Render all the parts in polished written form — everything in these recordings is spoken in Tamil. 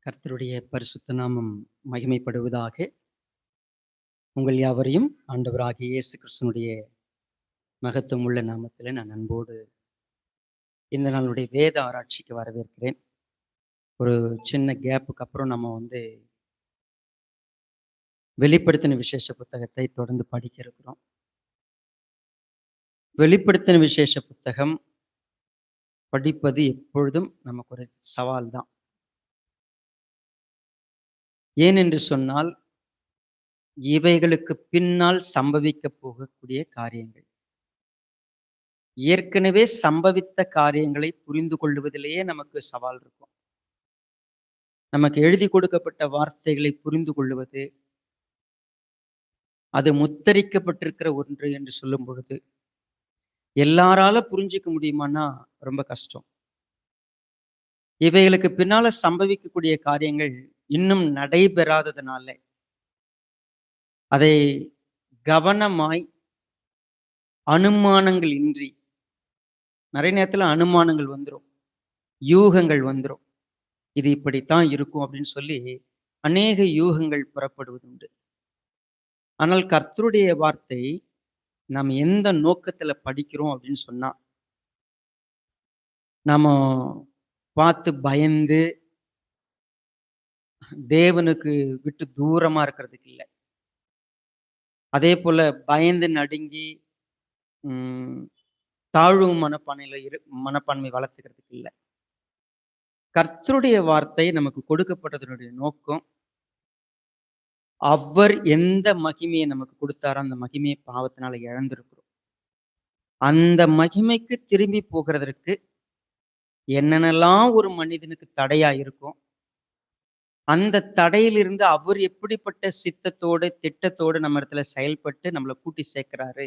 கர்த்தருடைய பரிசுத்த நாமம் மகிமைப்படுவதாக. உங்கள் யாவரையும் ஆண்டவராகிய இயேசு கிறிஸ்துனுடைய மகத்துவம் உள்ள நாமத்தில் நான் அன்போடு இந்த நாளுடைய வேத ஆராய்ச்சிக்கு வரவேற்கிறேன். ஒரு சின்ன கேப்புக்கு அப்புறம் நம்ம வெளிப்படுத்தின விசேஷ புத்தகத்தை தொடர்ந்து படிக்க இருக்கிறோம். வெளிப்படுத்தின விசேஷ புத்தகம் படிப்பது எப்பொழுதும் நமக்கு ஒரு சவால் தான். ஏனென்று சொன்னால், இவைகளுக்கு பின்னால் சம்பவிக்க போகக்கூடிய காரியங்கள், ஏற்கனவே சம்பவித்த காரியங்களை புரிந்து கொள்வதிலேயே நமக்கு சவால் இருக்கும். நமக்கு எழுதி கொடுக்கப்பட்ட வார்த்தைகளை புரிந்து கொள்வது, அது முத்தரிக்கப்பட்டிருக்கிற ஒன்று என்று சொல்லும் பொழுது எல்லாரால புரிஞ்சிக்க முடியுமானா ரொம்ப கஷ்டம். இவைகளுக்கு பின்னால சம்பவிக்கக்கூடிய காரியங்கள் இன்னும் நடைபெறாததுனால அதை கவனமாய் அனுமானங்கள் இன்றி, நிறைய நேரத்துல அனுமானங்கள் வந்துடும், யூகங்கள் வந்துடும். இது இப்படித்தான் இருக்கும் அப்படின்னு சொல்லி அநேக யூகங்கள் புறப்படுவது உண்டு. ஆனால் கர்த்தருடைய வார்த்தை நாம் எந்த நோக்கத்துல படிக்கிறோம் அப்படின்னு சொன்னா, நாம பார்த்து பயந்து தேவனுக்கு விட்டு தூரமா இருக்கிறதுக்கு இல்லை. அதே போல பயந்து நடுங்கி தாழ்வு மனப்பான்மை வளர்த்துக்கிறதுக்கு இல்லை. கர்த்தருடைய வார்த்தை நமக்கு கொடுக்கப்பட்டதனுடைய நோக்கம், அவர் எந்த மகிமையை நமக்கு கொடுத்தாரோ அந்த மகிமையை பாவத்தினால இழந்திருக்கிறோம். அந்த மகிமைக்கு திரும்பி போகிறதற்கு என்னென்னலாம் ஒரு மனிதனுக்கு தடையா இருக்கும், அந்த தடையிலிருந்து அவர் எப்படிப்பட்ட சித்தத்தோடு திட்டத்தோடு நம்ம இடத்துல செயல்பட்டு நம்மளை கூட்டி சேர்க்கிறாரு,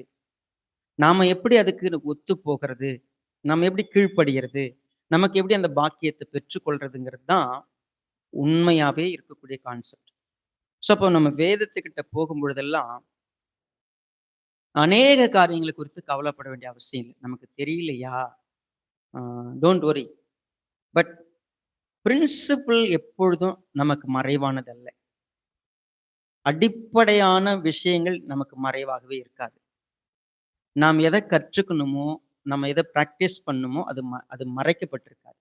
நாம எப்படி அதுக்கு ஒத்து போகிறது, நம்ம எப்படி கீழ்ப்படுகிறது, நமக்கு எப்படி அந்த பாக்கியத்தை பெற்றுக்கொள்றதுங்கிறது தான் உண்மையாவே இருக்கக்கூடிய கான்செப்ட். ஸோ அப்போ நம்ம வேதத்துக்கிட்ட போகும் பொழுதெல்லாம் அநேக காரியங்களை குறித்து கவலைப்பட வேண்டிய அவசியம் இல்லை. நமக்கு தெரியலையா, டோன்ட் வரி. பட் பிரின்சிபிள் எப்பொழுதும் நமக்கு மறைவானதல்ல. அடிப்படையான விஷயங்கள் நமக்கு மறைவாகவே இருக்காது. நாம் எதை கற்றுக்கணுமோ, நம்ம எதை பிராக்டிஸ் பண்ணுமோ அது மறைக்கப்பட்டிருக்காது.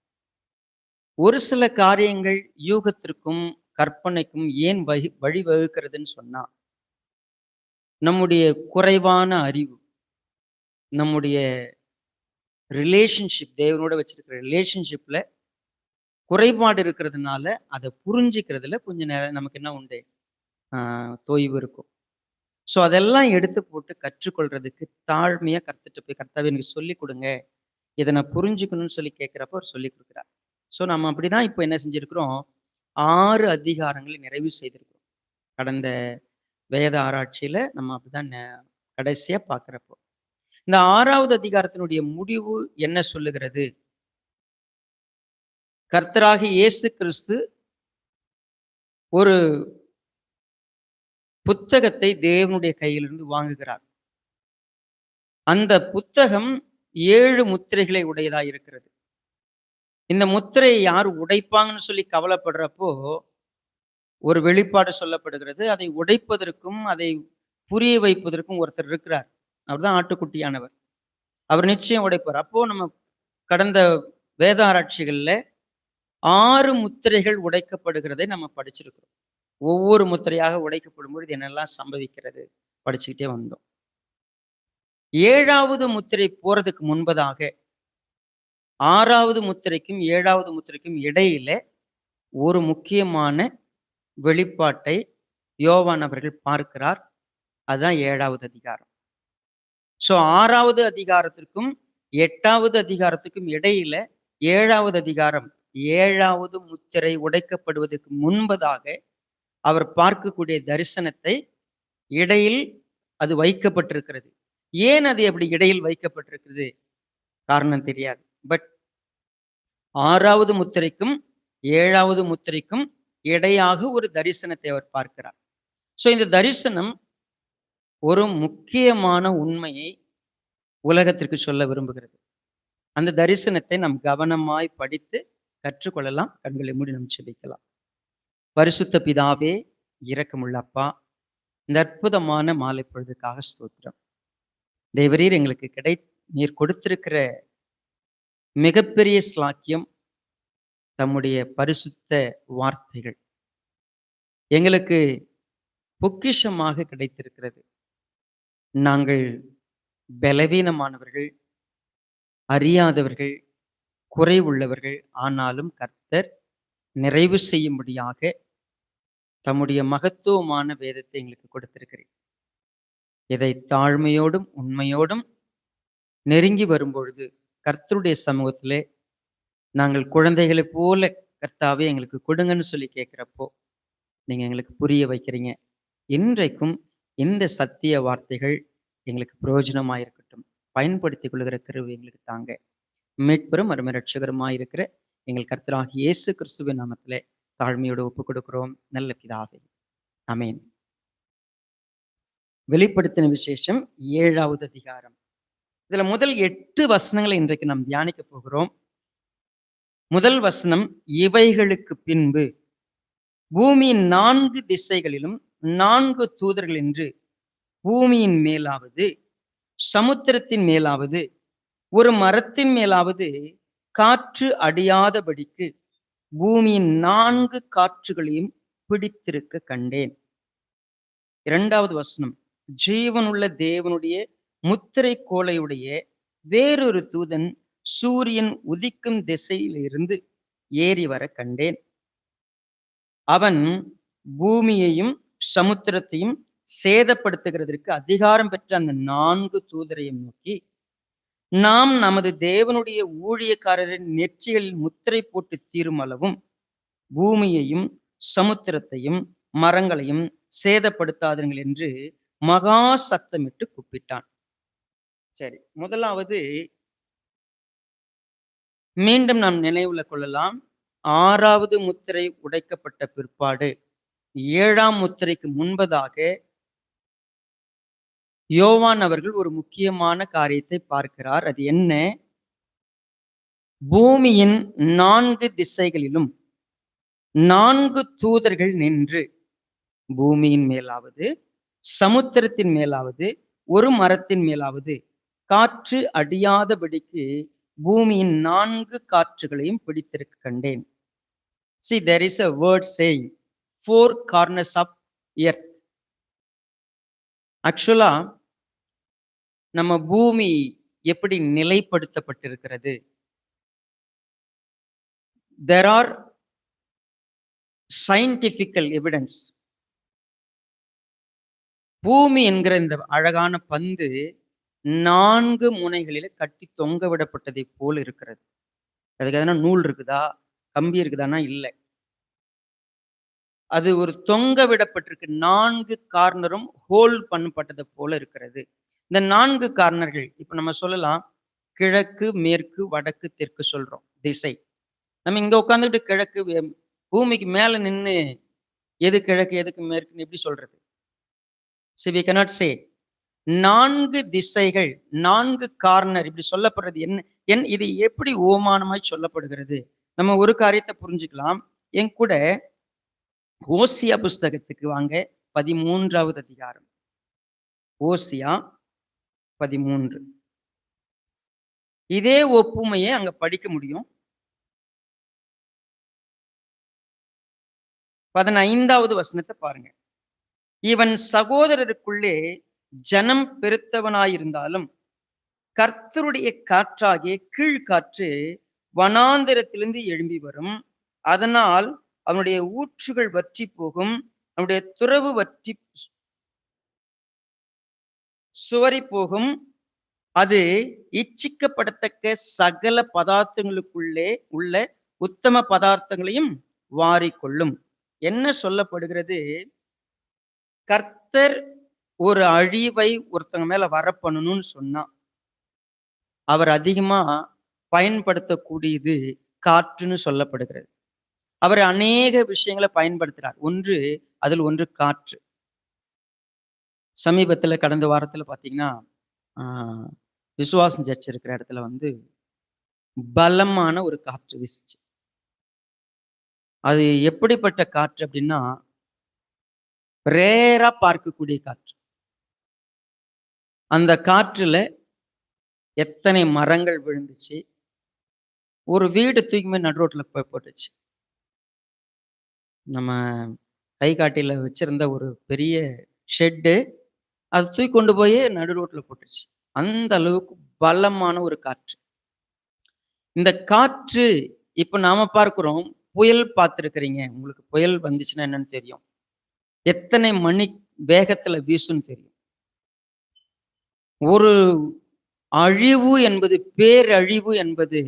ஒரு சில காரியங்கள் யூகத்திற்கும் கற்பனைக்கும் ஏன் வழிவகுக்கிறதுன்னு சொன்னா, நம்முடைய குறைவான அறிவு, நம்முடைய ரிலேஷன்ஷிப், தேவனோட வச்சிருக்கிற ரிலேஷன்ஷிப்ல குறைபாடு இருக்கிறதுனால அதை புரிஞ்சுக்கிறதுல கொஞ்சம் நேரம் நமக்கு என்ன உண்டு, தொய்வு இருக்கும். ஸோ அதெல்லாம் எடுத்து போட்டு கற்றுக்கொள்றதுக்கு தாழ்மையா கற்றுட்டு போய், கர்த்தாவே எனக்கு சொல்லி கொடுங்க, இதை நான் புரிஞ்சுக்கணும்னு சொல்லி கேட்கிறப்ப அவர் சொல்லி கொடுக்குறார். ஸோ நம்ம அப்படிதான் இப்போ என்ன செஞ்சிருக்கிறோம், 6 அதிகாரங்களை நிறைவு செய்திருக்கிறோம். கடந்த வேத ஆராய்ச்சியில நம்ம அப்படிதான் கடைசியா பார்க்கிறப்போ இந்த 6வது அதிகாரத்தினுடைய முடிவு என்ன சொல்லுகிறது? கர்த்தராகி இயேசு கிறிஸ்து ஒரு புத்தகத்தை தேவனுடைய கையிலிருந்து வாங்குகிறார். அந்த புத்தகம் 7 முத்திரைகளை உடையதா இருக்கிறது. இந்த முத்திரையை யார் உடைப்பாங்கன்னு சொல்லி கவலைப்படுறப்போ ஒரு வெளிப்பாடு சொல்லப்படுகிறது. அதை உடைப்பதற்கும் அதை புரிய வைப்பதற்கும் ஒருத்தர் இருக்கிறார். அவர்தான் ஆட்டுக்குட்டியானவர். அவர் நிச்சயம் உடைப்பார். அப்போ நம்ம கடந்த வேத ஆராய்ச்சிகள்ல 6 முத்திரைகள் உடைக்கப்படுகிறதை நம்ம படிச்சிருக்கிறோம். ஒவ்வொரு முத்திரையாக உடைக்கப்படும் பொழுது என்னெல்லாம் சம்பவிக்கிறது படிச்சுக்கிட்டே வந்தோம். 7வது முத்திரை போறதுக்கு முன்பதாக 6வது முத்திரைக்கும் 7வது முத்திரைக்கும் இடையில ஒரு முக்கியமான வெளிப்பாட்டை யோவான் அவர்கள் பார்க்கிறார். அதுதான் 7வது அதிகாரம். ஸோ 6வது அதிகாரத்திற்கும் 8வது அதிகாரத்துக்கும் இடையில 7வது அதிகாரம், 7வது முத்திரை உடைக்கப்படுவதற்கு முன்பதாக அவர் பார்க்கக்கூடிய தரிசனத்தை இடையில் அது வைக்கப்பட்டிருக்கிறது. ஏன் அது எப்படி இடையில் வைக்கப்பட்டிருக்கிறது காரணம் தெரியாது. பட் 6வது முத்திரைக்கும் 7வது முத்திரைக்கும் இடையாக ஒரு தரிசனத்தை அவர் பார்க்கிறார். ஸோ இந்த தரிசனம் ஒரு முக்கியமான உண்மையை உலகத்திற்கு சொல்ல விரும்புகிறது. அந்த தரிசனத்தை நாம் கவனமாய் படித்து கற்றுக்கொள்ளலாம். கண்களை மூடி நாம் செபிக்கலாம். பரிசுத்த பிதாவே, இரக்கமுள்ள அப்பா, இந்த அற்புதமான மாலை பொழுதுக்காக ஸ்தோத்திரம். தேவரீர் எங்களுக்கு நீர் கொடுத்திருக்கிற மிகப்பெரிய ஸ்லாக்கியம் தம்முடைய பரிசுத்த வார்த்தைகள் எங்களுக்கு பொக்கிஷமாக கிடைத்திருக்கிறது. நாங்கள் பலவீனமானவர்கள், அறியாதவர்கள், குறைவுள்ளவர்கள். ஆனாலும் கர்த்தர் நிறைவு செய்யும்படியாக தம்முடைய மகத்துவமான வேதத்தை எங்களுக்கு கொடுத்திருக்கிறேன். இதை தாழ்மையோடும் உண்மையோடும் நெருங்கி வரும்பொழுது கர்த்தருடைய சமூகத்திலே நாங்கள் குழந்தைகளைப் போல கர்த்தாவே எங்களுக்கு கொடுங்கன்னு சொல்லி கேட்கிறப்போ நீங்க எங்களுக்கு புரிய வைக்கிறீங்க. இன்றைக்கும் இந்த சத்திய வார்த்தைகள் எங்களுக்கு பிரயோஜனமாக இருக்கட்டும். பயன்படுத்திக் கொள்கிற கிருபை எங்களுக்கு தாங்க. மீட்பெரும் அருமை ரட்சகருமாய் இருக்கிற எங்கள் கர்த்தராகிய இயேசு கிறிஸ்துவின் நாமத்திலே தாழ்மையோடு ஒப்புக் கொடுக்கிறோம் நல்ல பிதாவே. ஆமென். வெளிப்படுத்தின விசேஷம் 7வது அதிகாரம். இதுல முதல் 8 வசனங்களை இன்றைக்கு நாம் தியானிக்க போகிறோம். முதல் வசனம், இவைகளுக்கு பின்பு பூமியின் 4 திசைகளிலும் 4 தூதர்கள் என்று பூமியின் மேலாவது, சமுத்திரத்தின் மேலாவது, ஒரு மரத்தின் மேலாவது காற்று அடியாதபடிக்கு பூமியின் 4 காற்றுகளையும் பிடித்திருக்க கண்டேன். 2வது வசனம், ஜீவனுள்ள தேவனுடைய முத்திரை கோலையுடைய வேறொரு தூதன் சூரியன் உதிக்கும் திசையிலிருந்து ஏறி வர கண்டேன். அவன் பூமியையும் சமுத்திரத்தையும் சேதப்படுத்துகிறதற்கு அதிகாரம் பெற்ற அந்த 4 தூதரையும் நோக்கி, நாம் நமது தேவனுடைய ஊழியக்காரரின் நெற்றிகளில் முத்திரை போட்டு தீரும் அளவும் பூமியையும் சமுத்திரத்தையும் மரங்களையும் சேதப்படுத்தாதீர்கள் என்று மகா சத்தமிட்டு கூப்பிட்டான். சரி, முதலாவது மீண்டும் நாம் நினைவுல கொள்ளலாம். 6வது முத்திரை உடைக்கப்பட்ட பிற்பாடு 7ஆம் முத்திரைக்கு முன்பதாக யோவான் அவர்கள் ஒரு முக்கியமான காரியத்தை பார்க்கிறார். அது என்ன? பூமியின் 4 திசைகளிலும் 4 தூதர்கள் நின்று பூமியின் மேலாவது, சமுத்திரத்தின் மேலாவது, ஒரு மரத்தின் மேலாவது காற்று அடியாதபடிக்கு பூமியின் 4 காற்றுகளையும் பிடித்திருக்க கண்டேன். See, there is a word saying 4 corners of earth. ஆக்சுவலா நம்ம பூமி எப்படி நிலைப்படுத்தப்பட்டிருக்கிறது? There are scientific evidence. பூமி என்கிற இந்த அழகான பந்து 4 முனைகளில கட்டி தொங்க விடப்பட்டதை போல் இருக்கிறது. அதுக்கு எதனா நூல் இருக்குதா, கம்பி இருக்குதானா? இல்லை. அது ஒரு தொங்க விடப்பட்டிருக்கு. 4 கார்னரும் ஹோல்ட் பண்ணப்பட்டது போல இருக்கிறது. இந்த 4 கார்னர்கள் இப்ப நம்ம சொல்லலாம், கிழக்கு, மேற்கு, வடக்கு, தெற்கு சொல்றோம் திசை. நம்ம இங்க உட்காந்துட்டு கிழக்கு, பூமிக்கு மேல நின்று எது கிழக்கு எதுக்கு மேற்குன்னு எப்படி சொல்றது? See, we cannot say. 4 திசைகள், 4 கார்னர் இப்படி சொல்லப்படுறது என்ன? இது எப்படி ஓமானமாய் சொல்லப்படுகிறது? நம்ம ஒரு காரியத்தை புரிஞ்சுக்கலாம். என் கூட ஓசியா புஸ்தகத்துக்கு வாங்க. 13வது அதிகாரம். ஓசியா 13. இதே ஒப்புமையை அங்க படிக்க முடியும். 15வது வசனத்தை பாருங்க. இவன் சகோதரருக்குள்ளே ஜனம் பெருத்தவனாயிருந்தாலும் கர்த்தருடைய காற்றாகிய கீழ்காற்று வனாந்திரத்திலிருந்து எழும்பி வரும். அதனால் அவனுடைய ஊற்றுகள் வற்றி போகும், அவனுடைய துறவு வற்றி சுவரி போகும். அது இச்சிக்கப்படத்தக்க சகல பதார்த்தங்களுக்குள்ளே உள்ள உத்தம பதார்த்தங்களையும் வாரிக்கொள்ளும். என்ன சொல்லப்படுகிறது? கர்த்தர் ஒரு அழிவை ஒருத்தங்க மேல வரப்பண்ணணும்னு சொன்னா அவர் அதிகமா பயன்படுத்தக்கூடியது காற்றுன்னு சொல்லப்படுகிறது. அவர் அநேக விஷயங்களை பயன்படுத்துறார். அதில் ஒன்று காற்று. சமீபத்துல கடந்த வாரத்துல பாத்தீங்கன்னா விசுவாசம் சர்ச் இருக்கிற இடத்துல பலமான ஒரு காற்று வீசுச்சு. அது எப்படிப்பட்ட காற்று அப்படின்னா, ரேரா பார்க்கக்கூடிய காற்று. அந்த காற்றுல எத்தனை மரங்கள் விழுந்துச்சு, ஒரு வீடு தூக்கி போய் நடு ரோட்ல போய் போட்டுச்சு. நம்ம கைகாட்டியில வச்சிருந்த ஒரு பெரிய ஷெட்டு, அது தூக்கி கொண்டு போய் நடு ரோட்ல போட்டுருச்சு. அந்த அளவுக்கு பலமான ஒரு காற்று. இந்த காற்று இப்ப நாம பார்க்கிறோம், புயல் பார்த்திருக்கிறீங்க. உங்களுக்கு புயல் வந்துச்சுன்னா என்னன்னு தெரியும். எத்தனை மணி வேகத்துல வீசும்னு தெரியும். ஒரு அழிவு என்பது, பேரழிவு என்பது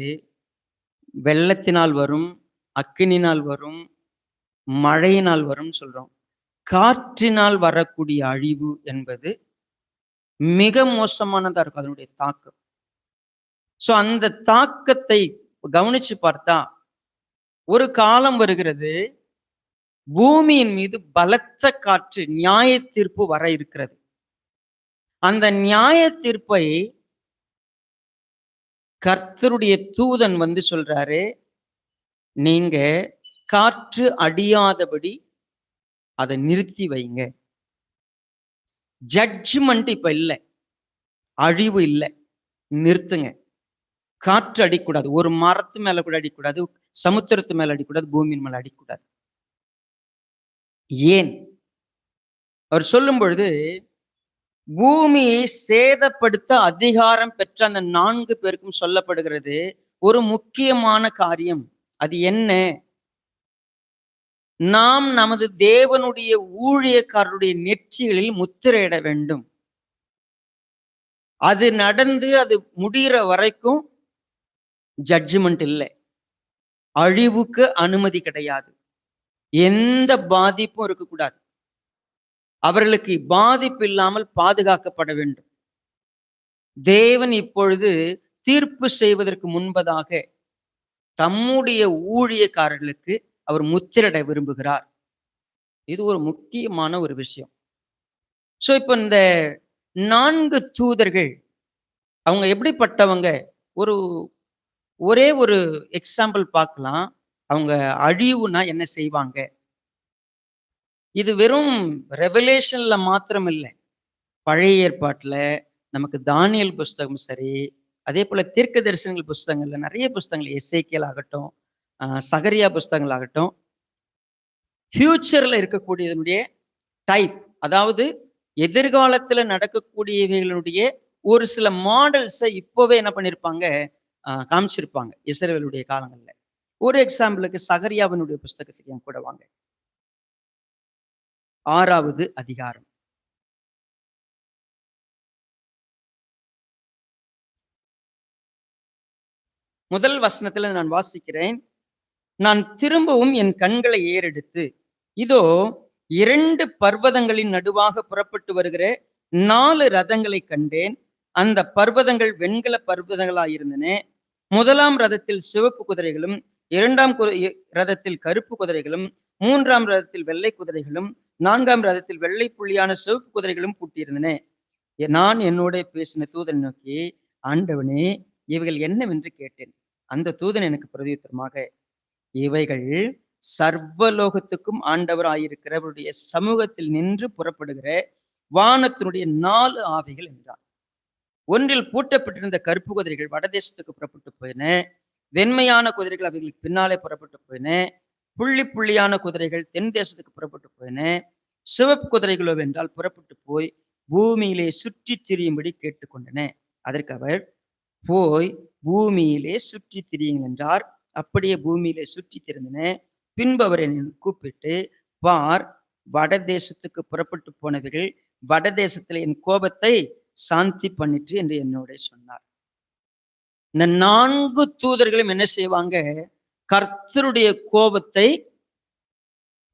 வெள்ளத்தினால் வரும், அக்கினியினால் வரும், மழையினால் வரும் சொல்றோம். காற்றினால் வரக்கூடிய அழிவு என்பது மிக மோசமானதா இருக்கும் அதனுடைய தாக்கம். சோ அந்த தாக்கத்தை கவனிச்சு பார்த்தா, ஒரு காலம் வருகிறது, பூமியின் மீது பலத்த காற்று, நியாய தீர்ப்பு வர இருக்கிறது. அந்த நியாய தீர்ப்பை கர்த்தருடைய தூதன் வந்து சொல்றாரு, நீங்க காற்று அடியாதபடி அதை நிறுத்தி வைங்க. ஜட்ஜ்மெண்ட் இப்ப இல்லை, அழிவு இல்லை, நிறுத்துங்க. காற்று அடிக்கூடாது, ஒரு மரத்து மேல கூட அடிக்கூடாது, சமுத்திரத்து மேல அடிக்கூடாது, பூமியின் மேல அடிக்கூடாது. ஏன் அவர் சொல்லும் பொழுது, பூமியை சேதப்படுத்த அதிகாரம் பெற்ற அந்த 4 பேருக்கும் சொல்லப்படுகிறது ஒரு முக்கியமான காரியம். அது என்ன? நாம் நமது தேவனுடைய ஊழியக்காரருடைய நெற்றிகளில் முத்திரையிட வேண்டும். அது நடந்து அது முடிகிற வரைக்கும் ஜட்ஜ்மெண்ட் இல்லை, அழிவுக்கு அனுமதி கிடையாது, எந்த பாதிப்பும் இருக்கக்கூடாது. அவர்களுக்கு பாதிப்பு இல்லாமல் பாதுகாக்கப்பட வேண்டும். தேவன் இப்பொழுது தீர்ப்பு செய்வதற்கு முன்பதாக தம்முடைய ஊழியக்காரர்களுக்கு அவர் முத்திரையிட விரும்புகிறார். இது ஒரு முக்கியமான ஒரு விஷயம். சோ இப்ப இந்த 4 தூதர்கள் அவங்க எப்படிப்பட்டவங்க? ஒரே ஒரு எக்ஸாம்பிள் பார்க்கலாம். அவங்க அழிவுனா என்ன செய்வாங்க? இது வெறும் ரெவலேஷன்ல மாத்திரம் இல்லை, பழைய ஏற்பாட்டுல நமக்கு தானியேல் புஸ்தகம் சரி, அதே போல தீர்க்க தரிசனங்கள் புஸ்தகங்கள்ல நிறைய புஸ்தகங்கள், எசேக்கியேல் ஆகட்டும், சகரியா புஸ்தகங்கள் ஆகட்டும், ஃபியூச்சர்ல இருக்கக்கூடியதனுடைய டைப், அதாவது எதிர்காலத்துல நடக்கக்கூடியவைகளுடைய ஒரு சில மாடல்ஸை இப்பவே என்ன பண்ணிருப்பாங்க, காமிச்சிருப்பாங்க இஸ்ரவேலுடைய காலங்கள்ல. ஒரு எக்ஸாம்பிளுக்கு சகரியாவினுடைய புஸ்தகத்துக்கு என் கூட வாங்க. 6வது அதிகாரம். முதல் வசனத்துல நான் வாசிக்கிறேன். நான் திரும்பவும் என் கண்களை ஏறெடுத்து, இதோ 2 பர்வதங்களின் நடுவாக புறப்பட்டு வருகிற 4 ரதங்களை கண்டேன். அந்த பர்வதங்கள் வெண்கல பர்வதங்களாயிருந்தன. முதலாம் ரதத்தில் சிவப்பு குதிரைகளும், 2ஆம் ரதத்தில் கருப்பு குதிரைகளும், 3ஆம் ரதத்தில் வெள்ளை குதிரைகளும், 4ஆம் ரதத்தில் வெள்ளை புள்ளியான சிவப்பு குதிரைகளும் பூட்டியிருந்தன. நான் என்னோட பேசின தூதன் நோக்கி, ஆண்டவனே, இவைகள் என்னவென்று கேட்டேன். அந்த தூதன் எனக்கு பிரதியுத்தரமாக, இவைகள் சர்வலோகத்துக்கும் ஆண்டவர் ஆயிருக்கிறவருடைய சமூகத்தில் நின்று புறப்படுகிற வானத்தினுடைய 4 ஆவிகள் என்றார். ஒன்றில் பூட்டப்பட்டிருந்த கருப்பு குதிரைகள் வடதேசத்துக்கு புறப்பட்டு போயின. வெண்மையான குதிரைகள் அவைகளுக்கு பின்னாலே புறப்பட்டு போயின. புள்ளி புள்ளியான குதிரைகள் தென் தேசத்துக்கு புறப்பட்டு போயின. சிவப்பு குதிரைகளோ என்றால் புறப்பட்டு போய் பூமியிலே சுற்றி திரியும்படி கேட்டுக்கொண்டன. அதற்கு அவர், போய் பூமியிலே சுற்றி திரியுங்கள் என்றார். அப்படியே பூமியிலே சுற்றி திரிந்தன. பின்பு அவர் என்னை கூப்பிட்டு, பார், வடதேசத்துக்கு புறப்பட்டு போனவர்கள் வடதேசத்துல என் கோபத்தை சாந்தி பண்ணிட்டு என்று என்னோட சொன்னார். இந்த 4 தூதர்களும் என்ன செய்வாங்க? கர்த்தருடைய கோபத்தை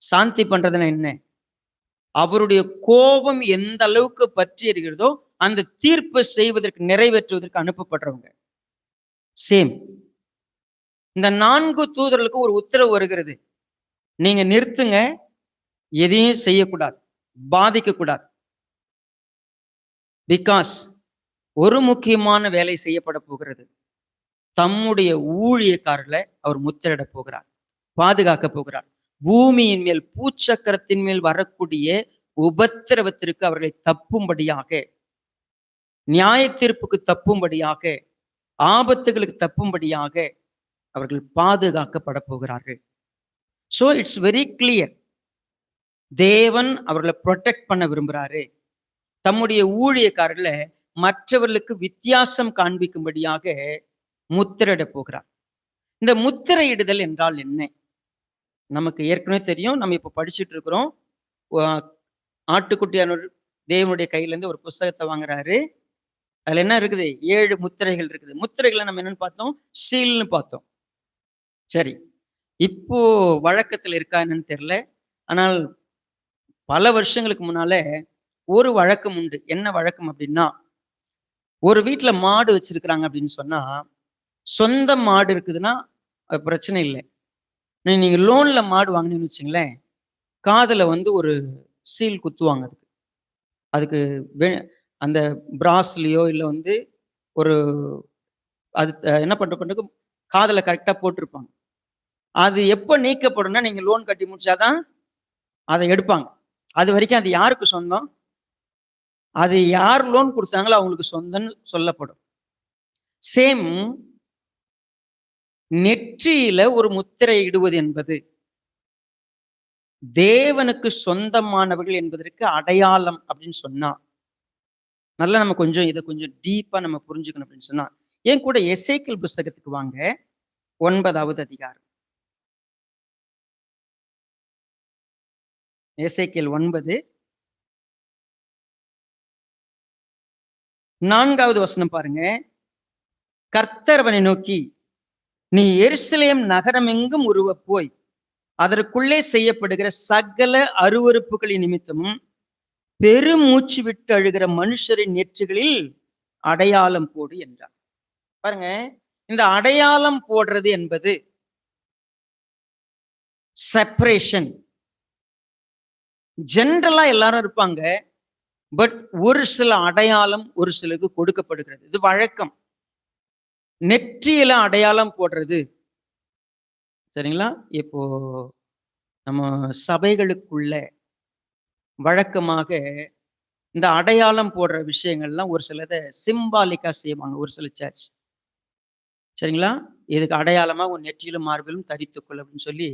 சாந்தி பண்றதுன்னா என்ன? அவருடைய கோபம் எந்த அளவுக்கு பற்றி இருக்கிறதோ அந்த தீர்ப்பை செய்வதற்கு, நிறைவேற்றுவதற்கு அனுப்பப்படுறவங்க. சேம் இந்த 4 தூதர்களுக்கு ஒரு உத்தரவு வருகிறது, நீங்க நிறுத்துங்க, எதையும் செய்யக்கூடாது, பாதிக்க கூடாது. பிகாஸ் ஒரு முக்கியமான வேலை செய்யப்பட போகிறது. தம்முடைய ஊழியக்காரர்களை அவர் முத்திரையிட போகிறார். பாதுகாக்க போகிறார். பூமியின் மேல் பூச்சக்கரத்தின் மேல் வரக்கூடிய உபத்திரவத்திற்கு அவர்களை தப்பும்படியாக, நியாய தீர்ப்புக்கு தப்பும்படியாக, ஆபத்துகளுக்கு தப்பும்படியாக அவர்கள் பாதுகாக்கப்பட போகிறார்கள். So it's very clear. தேவன் அவர்களை ப்ரொடெக்ட் பண்ண விரும்புறாரு. தம்முடைய ஊழியக்காரர்களை மற்றவர்களுக்கு வித்தியாசம் காண்பிக்கும்படியாக முத்திரையிட போகிறார். இந்த முத்திரையிடுதல் என்றால் என்ன? நமக்கு ஏற்கனவே தெரியும். நம்ம இப்ப படிச்சுட்டு இருக்கிறோம். ஆட்டுக்குட்டியானவர் தேவனுடைய கையில இருந்து ஒரு புஸ்தகத்தை வாங்குறாரு. அதுல என்ன இருக்குது? 7 முத்திரைகள் இருக்குது. முத்திரைகளை நம்ம என்னன்னு பார்த்தோம்? சீல்னு பார்த்தோம். சரி, இப்போ வழக்கத்தில் இருக்கா என்னன்னு தெரியல. ஆனால் பல வருஷங்களுக்கு முன்னால ஒரு வழக்கம் உண்டு. என்ன வழக்கம் அப்படின்னா, ஒரு வீட்டுல மாடு வச்சிருக்கிறாங்க அப்படின்னு சொன்னா, சொந்த மாடு இருக்குதுன்னா பிரச்சனை இல்லை. நீங்க லோன்ல மாடு வாங்கினீங்கன்னு வச்சுங்களேன், காதுல ஒரு சீல் குத்துவாங்க. அதுக்கு அந்த பிராஸ்லயோ இல்லை ஒரு அது என்ன பண்றது காதுல கரெக்டா போட்டிருப்பாங்க. அது எப்ப நீக்கப்படும்னா, நீங்க லோன் கட்டி முடிச்சாதான் அதை எடுப்பாங்க. அது வரைக்கும் அது யாருக்கு சொந்தம்? அது யார் லோன் கொடுத்தாங்களோ அவங்களுக்கு சொந்தம்னு சொல்லப்படும். சேம், நெற்றியில ஒரு முத்திரை இடுவது என்பது தேவனுக்கு சொந்தமானவர்கள் என்பதற்கு அடையாளம் அப்படின்னு சொன்னா, நல்லா நம்ம இதை கொஞ்சம் டீப்பா நம்ம புரிஞ்சுக்கணும் அப்படின்னு சொன்னா, ஏன் கூட எசேக்கியேல் புஸ்தகத்துக்கு வாங்க. 9வது அதிகாரம். எசேக்கியேல் 9 4வது வசனம் பாருங்க. கர்த்தர் அவனை நோக்கி, நீ எருசலேம் நகரம் எங்கும் உருவ போய் அதற்குள்ளே செய்யப்படுகிற சகல அருவருப்புகளின் நிமித்தமும் பெருமூச்சு விட்டு அழுகிற மனுஷரின் நெற்றிகளில் அடையாளம் போடு என்றார். பாருங்க, இந்த அடையாளம் போடுறது என்பது செப்பரேஷன். ஜெனரலா எல்லாரும் இருப்பாங்க, பட் ஒரு சில அடையாளம் ஒரு சிலருக்கு கொடுக்கப்படுகிறது. இது வழக்கம். நெற்றியில அடையாளம் போடுறது, சரிங்களா? இப்போ நம்ம சபைகளுக்குள்ள வழக்கமாக இந்த அடையாளம் போடுற விஷயங்கள்லாம் ஒரு சிலதை சிம்பாலிக்கா செய்வாங்க ஒரு சில சர்ச், சரிங்களா? இதுக்கு அடையாளமா உன் நெற்றியிலும் மார்பிலும் தரித்துக்கொள் அப்படின்னு சொல்லி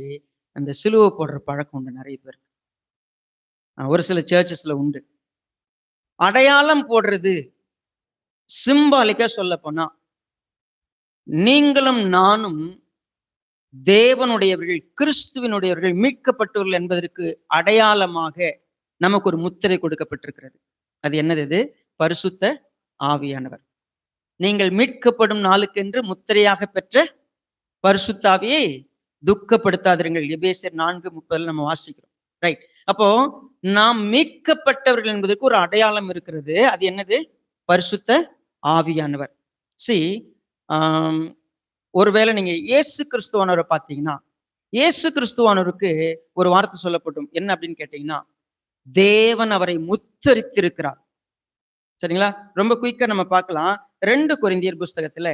அந்த சிலுவை போடுற பழக்கம் உண்டு நிறைய பேர். ஒரு சில சர்ச்சஸ்ல உண்டு. அடையாளம் போடுறது சிம்பாலிக்கா சொல்ல போனா, நீங்களும் நானும் தேவனுடையவர்கள், கிறிஸ்துவனுடையவர்கள், மீட்கப்பட்டவர்கள் என்பதற்கு அடையாளமாக நமக்கு ஒரு முத்திரை கொடுக்கப்பட்டிருக்கிறது. அது என்னது? இது பரிசுத்த ஆவியானவர். நீங்கள் மீட்கப்படும் நாளுக்கென்று முத்திரையாக பெற்ற பரிசுத்த ஆவியை துக்கப்படுத்தாதிருங்கள். எபேசியர் 4:30 நம்ம வாசிக்கிறோம். ரைட். அப்போ நாம் மீட்கப்பட்டவர்கள் என்பதற்கு ஒரு அடையாளம் இருக்கிறது. அது என்னது? பரிசுத்த ஆவியானவர். சி, ஒருவேளை நீங்க இயேசு கிறிஸ்துவானவரை பார்த்தீங்கன்னா, இயேசு கிறிஸ்துவானவருக்கு ஒரு வார்த்தை சொல்லப்படும். என்ன அப்படின்னு கேட்டீங்கன்னா, தேவன் அவரை முத்தரித்திருக்கிறார். சரிங்களா? ரொம்ப குயிக்கா நம்ம பார்க்கலாம். 2 கொரிந்தியர் புஸ்தகத்துல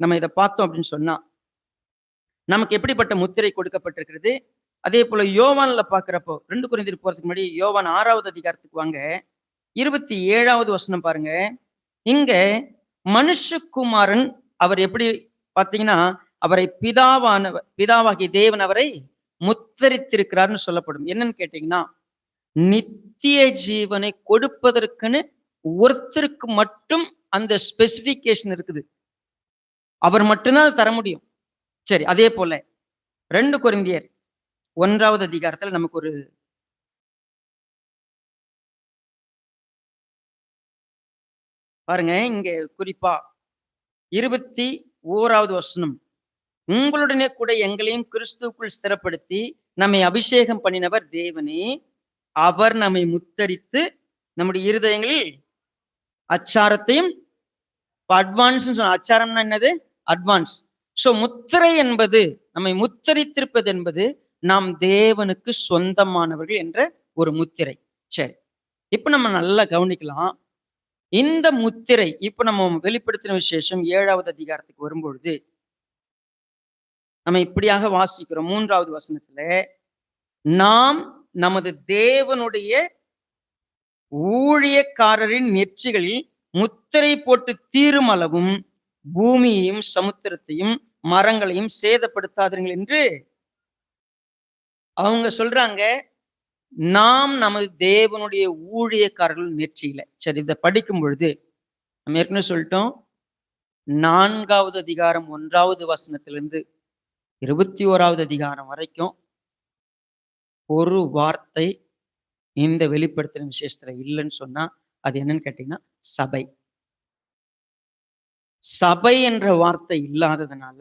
நம்ம இதை பார்த்தோம் அப்படின்னு சொன்னா, நமக்கு எப்படிப்பட்ட முத்திரை கொடுக்கப்பட்டிருக்கிறது. அதே போல யோவான்ல பாக்குறப்போ, 2 கொரிந்தியர் போறதுக்கு முன்னாடி யோவான் 6வது அதிகாரத்துக்கு வாங்க. 27வது வசனம் பாருங்க. இங்க மனுஷகுமாரன் அவர் எப்படி பார்த்தீங்கன்னா, அவரை பிதாவாகி தேவன் அவரை முத்தரித்திருக்கிறார்னு சொல்லப்படும். என்னன்னு கேட்டீங்கன்னா, நித்திய ஜீவனை கொடுப்பதற்குன்னு ஒருத்தருக்கு மட்டும் அந்த ஸ்பெசிபிகேஷன் இருக்குது. அவர் மட்டும்தான் தர முடியும். சரி, அதே போல 2 கொரிந்தியர் 1வது அதிகாரத்துல நமக்கு ஒரு பாருங்க, இங்க குறிப்பா 21வது வசனம், உங்களுடனே கூட எங்களையும் கிறிஸ்துவுக்குள் ஸ்திரப்படுத்தி நம்மை அபிஷேகம் பண்ணினவர் தேவனே, அவர் நம்மை முத்தரித்து நம்முடைய இருதயங்களில் அச்சாரத்தையும், அட்வான்ஸ். அச்சாரம்னா என்னது? அட்வான்ஸ். சோ முத்திரை என்பது, நம்மை முத்தரித்திருப்பது என்பது நாம் தேவனுக்கு சொந்தமானவர்கள் என்ற ஒரு முத்திரை. சரி, இப்ப நம்ம நல்லா கவனிக்கலாம். இந்த முத்திரை இப்ப நம்ம வெளிப்படுத்தின விசேஷம் 7வது அதிகாரத்துக்கு வரும்பொழுது, நம்ம இப்படியாக வாசிக்கிறோம். 3வது வசனத்துல, நாம் நமது தேவனுடைய ஊழியக்காரரின் நெற்றிகளில் முத்திரை போட்டு தீரும் அளவும் பூமியையும் சமுத்திரத்தையும் மரங்களையும் சேதப்படுத்தாதீர்கள் என்று அவங்க சொல்றாங்க. நாம் நமது தேவனுடைய ஊழியக்காரர்கள் நெற்றியில. சரி, இதை படிக்கும் பொழுது நம்ம ஏற்கனவே சொல்லிட்டோம், 4வது அதிகாரம் 1வது வசனத்திலிருந்து 21வது அதிகாரம் வரைக்கும் ஒரு வார்த்தை இந்த வெளிப்படுத்தின விசேஷத்துல இல்லைன்னு சொன்னா அது என்னன்னு கேட்டீங்கன்னா சபை. சபை என்ற வார்த்தை இல்லாததுனால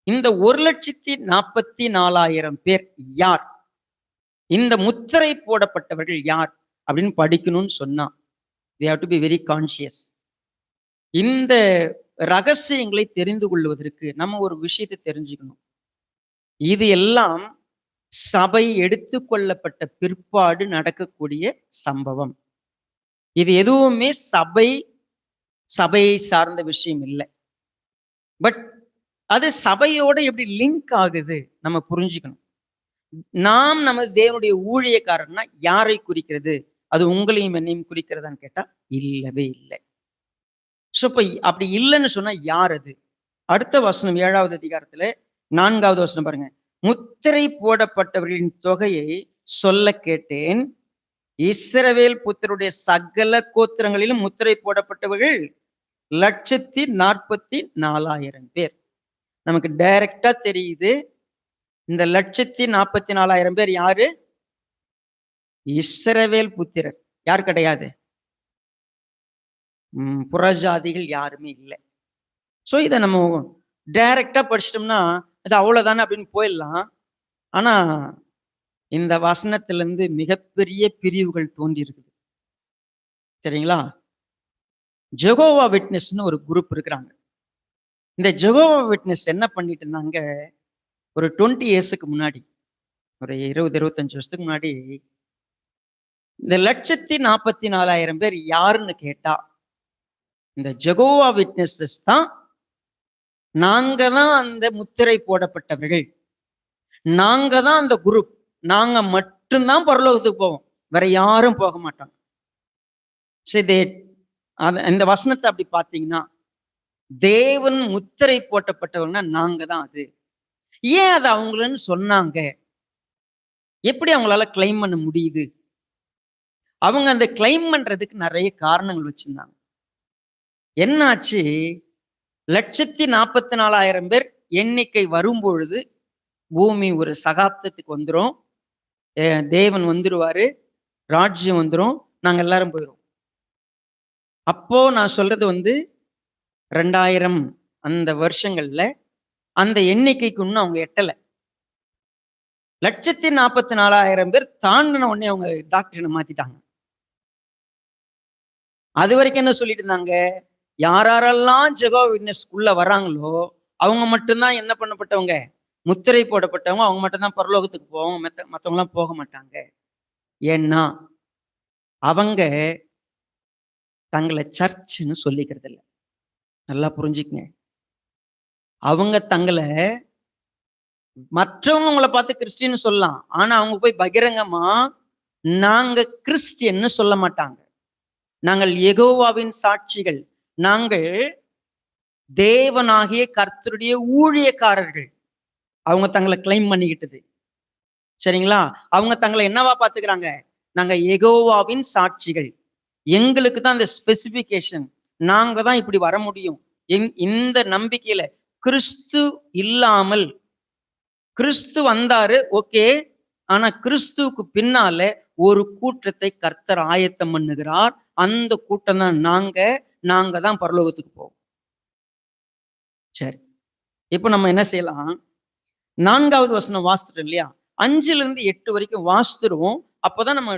இந்த 1,44,000 பேர் யார், இந்த முத்திரை போடப்பட்டவர்கள் யார் அப்படின்னு படிக்கணும்னு சொன்னா we have to be very conscious. இந்த ரகசியங்களை தெரிந்து கொள்வதற்கு நம்ம ஒரு விஷயத்தை தெரிஞ்சுக்கணும். இது எல்லாம் சபை எடுத்துக்கொள்ளப்பட்ட பிற்பாடு நடக்கக்கூடிய சம்பவம். இது எதுவுமே சபையை சார்ந்த விஷயம் இல்லை. பட் அது சபையோட எப்படி லிங்க் ஆகுது நம்ம புரிஞ்சுக்கணும். நாம் நமது தேவனுடைய ஊழியக்காரர்னா யாரை குறிக்கிறது? அது உங்களையும் என்னையும் குறிக்கிறதான்னு கேட்டா இல்லவே இல்லை. ஸோ இப்ப அப்படி இல்லைன்னு சொன்னா யார் அது? அடுத்த வசனம் 7வது அதிகாரத்துல 4வது வசனம் பாருங்க. முத்திரை போடப்பட்டவர்களின் தொகையை சொல்ல கேட்டேன். இஸ்ரவேல் புத்திரருடைய சகல கோத்திரங்களிலும் முத்திரை போடப்பட்டவர்கள் 1,44,000 பேர். நமக்கு டைரக்டா தெரியுது, இந்த 1,44,000 பேர் யாரு? இஸ்ரவேல் புத்திரர். யார் கிடையாது, புறஜாதிகள் யாருமே இல்லை. ஸோ இதை நம்ம டைரக்டா படிச்சிட்டோம்னா அது அவ்வளவுதானே அப்படின்னு போயிடலாம். ஆனா இந்த வசனத்திலிருந்து மிகப்பெரிய பிரிவுகள் தோன்றி இருக்குது. சரிங்களா? ஜெகோவா விட்னஸ்ன்னு ஒரு குரூப் இருக்கிறாங்க. இந்த ஜெகோவா விட்னஸ் என்ன பண்ணிட்டு இருந்தாங்க, ஒரு 20 இயர்ஸுக்கு முன்னாடி, ஒரு 20-25 வருஷத்துக்கு முன்னாடி, இந்த 1,44,000 பேர் யாருன்னு கேட்டா இந்த ஜெகோவா விட்னஸஸ் தான். நாங்க தான் அந்த முத்திரை போடப்பட்டவர்கள், நாங்க தான் அந்த குரூப், நாங்க மட்டும்தான் பரலோகத்துக்கு போவோம், வேற யாரும் போக மாட்டாங்க. சரி, இந்த வசனத்தை அப்படி பார்த்தீங்கன்னா தேவன் முத்திரை போட்டப்பட்டவங்கன்னா நாங்க தான் அது. ஏன் அது அவங்களன்னு சொன்னாங்க? எப்படி அவங்களால கிளைம் பண்ண முடியுது? அவங்க அந்த கிளைம் பண்றதுக்கு நிறைய காரணங்கள் வச்சிருந்தாங்க. என்னாச்சு, 1,44,000 பேர் எண்ணிக்கை வரும்பொழுது பூமி ஒரு சகாப்தத்துக்கு வந்துடும், தேவன் வந்துருவாரு, ராஜ்யம் வந்துடும், நாங்க எல்லாரும் போயிடும். அப்போ நான் சொல்றது 2000 அந்த வருஷங்கள்ல அந்த எண்ணிக்கைக்கு இன்னும் அவங்க எட்டலை. 1,44,000 பேர் தாண்டின உடனே அவங்க டாக்டரினை மாத்திட்டாங்க. அது வரைக்கும் என்ன சொல்லிட்டு இருந்தாங்க, யாரெல்லாம் ஜெகோவா விட்னஸ்க்குள்ள வராங்களோ அவங்க மட்டும்தான் என்ன பண்ணப்பட்டவங்க, முத்திரை போடப்பட்டவங்க, அவங்க மட்டும்தான் பரலோகத்துக்கு போவாங்க, மற்றவங்க எல்லாம் போக மாட்டாங்க. ஏன்னா அவங்க தங்களை சர்ச்சுன்னு சொல்லிக்கிறது இல்லை. நல்லா புரிஞ்சுக்குங்க. அவங்க தங்களை, மற்றவங்க உங்களை பார்த்து கிறிஸ்டின்னு சொல்லலாம், ஆனா அவங்க போய் பகிரங்கமா நாங்க கிறிஸ்டியன்னு சொல்ல மாட்டாங்க. நாங்கள் யெகோவாவின் சாட்சிகள், நாங்கள் தேவனாகிய கர்த்தருடைய ஊழியக்காரர்கள். அவங்க தங்களை கிளைம் பண்ணிக்கிட்டது. சரிங்களா? அவங்க தங்களை என்னவா பார்த்துக்கிறாங்க, நாங்க யெகோவாவின் சாட்சிகள், எங்களுக்கு தான் இந்த ஸ்பெசிபிகேஷன், நாங்க தான் இப்படி வர முடியும். இந்த நம்பிக்கையில கிறிஸ்து இல்லாமல், கிறிஸ்து வந்தாரு ஓகே, ஆனா கிறிஸ்துவுக்கு பின்னால ஒரு கூட்டத்தை கர்த்தர் ஆயத்தம் பண்ணுகிறார். அந்த கூட்டம் தான் நாங்க தான் பரலோகத்துக்கு போவோம். சரி, இப்போ நம்ம என்ன செய்யலாம், 4வது வசனம் வாசித்துட்டோம் இல்லையா, 5லிருந்து 8 வரைக்கும் வாசித்துருவோம். அப்பதான் நம்ம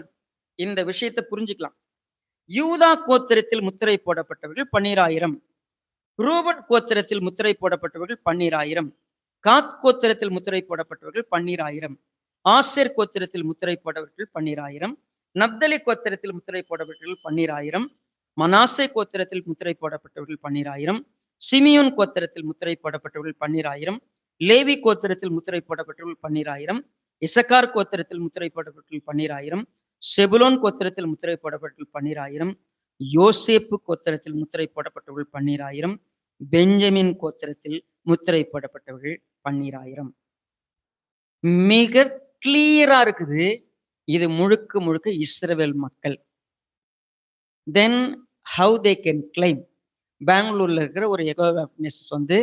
இந்த விஷயத்தை புரிஞ்சுக்கலாம். யூதா கோத்திரத்தில் முத்திரை போடப்பட்டவர்கள் 12,000, ரூபன் கோத்திரத்தில் முத்திரை போடப்பட்டவர்கள் 12,000, காத் கோத்திரத்தில் முத்திரை போடப்பட்டவர்கள் 12,000, ஆசேர் கோத்திரத்தில் முத்திரை போடப்பட்டவர்கள் 12,000, நப்தலி கோத்திரத்தில் முத்திரை போடப்பட்டவர்கள் 12,000, மனாசே கோத்திரத்தில் முத்திரை போடப்பட்டவர்கள் 12,000, சிமியோன் கோத்திரத்தில் முத்திரை போடப்பட்டவர்கள் 12,000, லேவி கோத்திரத்தில் முத்திரை போடப்பட்டவர்கள் 12,000, இசக்கார் கோத்திரத்தில் முத்திரை போடப்பட்டவர்கள் 12,000, செபுலோன் கோத்திரத்தில் முத்திரை போடப்பட்டவர்கள் 12,000, யோசேப்பு கோத்திரத்தில் முத்திரை போடப்பட்டவர்கள் 12,000, பெஞ்சமின் கோத்திரத்தில் முத்திரை போடப்பட்டவர்கள் 12,000. மிக கிளியரா இருக்குது. இது முழுக்க முழுக்க இஸ்ரவேல் மக்கள். Then how they can claim? பெங்களூர்ல இருக்கிற ஒரு யெகோவா விட்னஸஸ் வந்து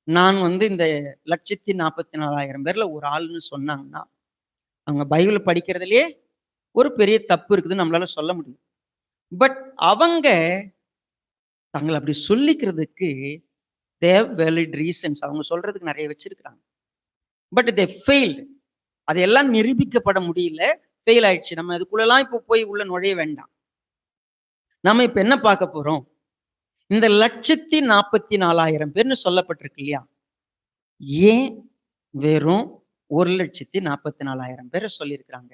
நான் வந்து இந்த 1,44,000 பேர்ல ஒரு ஆள்னு சொன்னாங்கன்னா, அவங்க பைபிள் படிக்கிறதுலயே ஒரு பெரிய தப்பு இருக்குதுன்னு நம்மளால சொல்ல முடியும். பட் அவங்க தங்களை அப்படி சொல்லிக்கிறதுக்கு தே ஹேவ் வேலிட் ரீசன்ஸ். அவங்க சொல்றதுக்கு நிறைய வச்சிருக்கிறாங்க. But they failed. அதெல்லாம் நிரூபிக்கப்பட முடியல, ஃபெயில் ஆயிடுச்சு. நம்ம அதுக்குள்ளெல்லாம் இப்போ போய் உள்ள நுழைய வேண்டாம். நம்ம இப்ப என்ன பார்க்க போறோம்? இந்த 1,44,000 பேர்னு சொல்லப்பட்டிருக்கு இல்லையா? ஏன் வெறும் 1,44,000 பேரை சொல்லியிருக்கிறாங்க?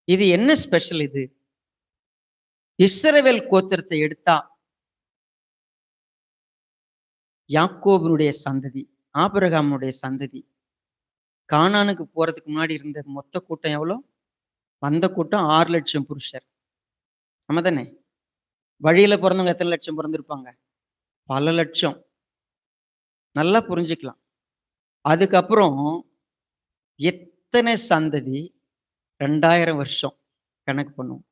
இது என்ன ஸ்பெஷல்? இது இஸ்ரவேல் கோத்திரத்தை எடுத்தா யாக்கோபினுடைய சந்ததி, ஆபிரகாமுடைய சந்ததி, கானானுக்கு போறதுக்கு முன்னாடி இருந்த மொத்த கூட்டம் எவ்வளோ? வந்த கூட்டம் 6 லட்சம் புருஷர். ஆமா தானே? வழியில பிறந்தவங்க எத்தனை லட்சம் பிறந்திருப்பாங்க? பல லட்சம். நல்லா புரிஞ்சுக்கலாம். அதுக்கப்புறம் எத்தனை சந்ததி? 2000 வருஷம் கணக்கு பண்ணுவோம்.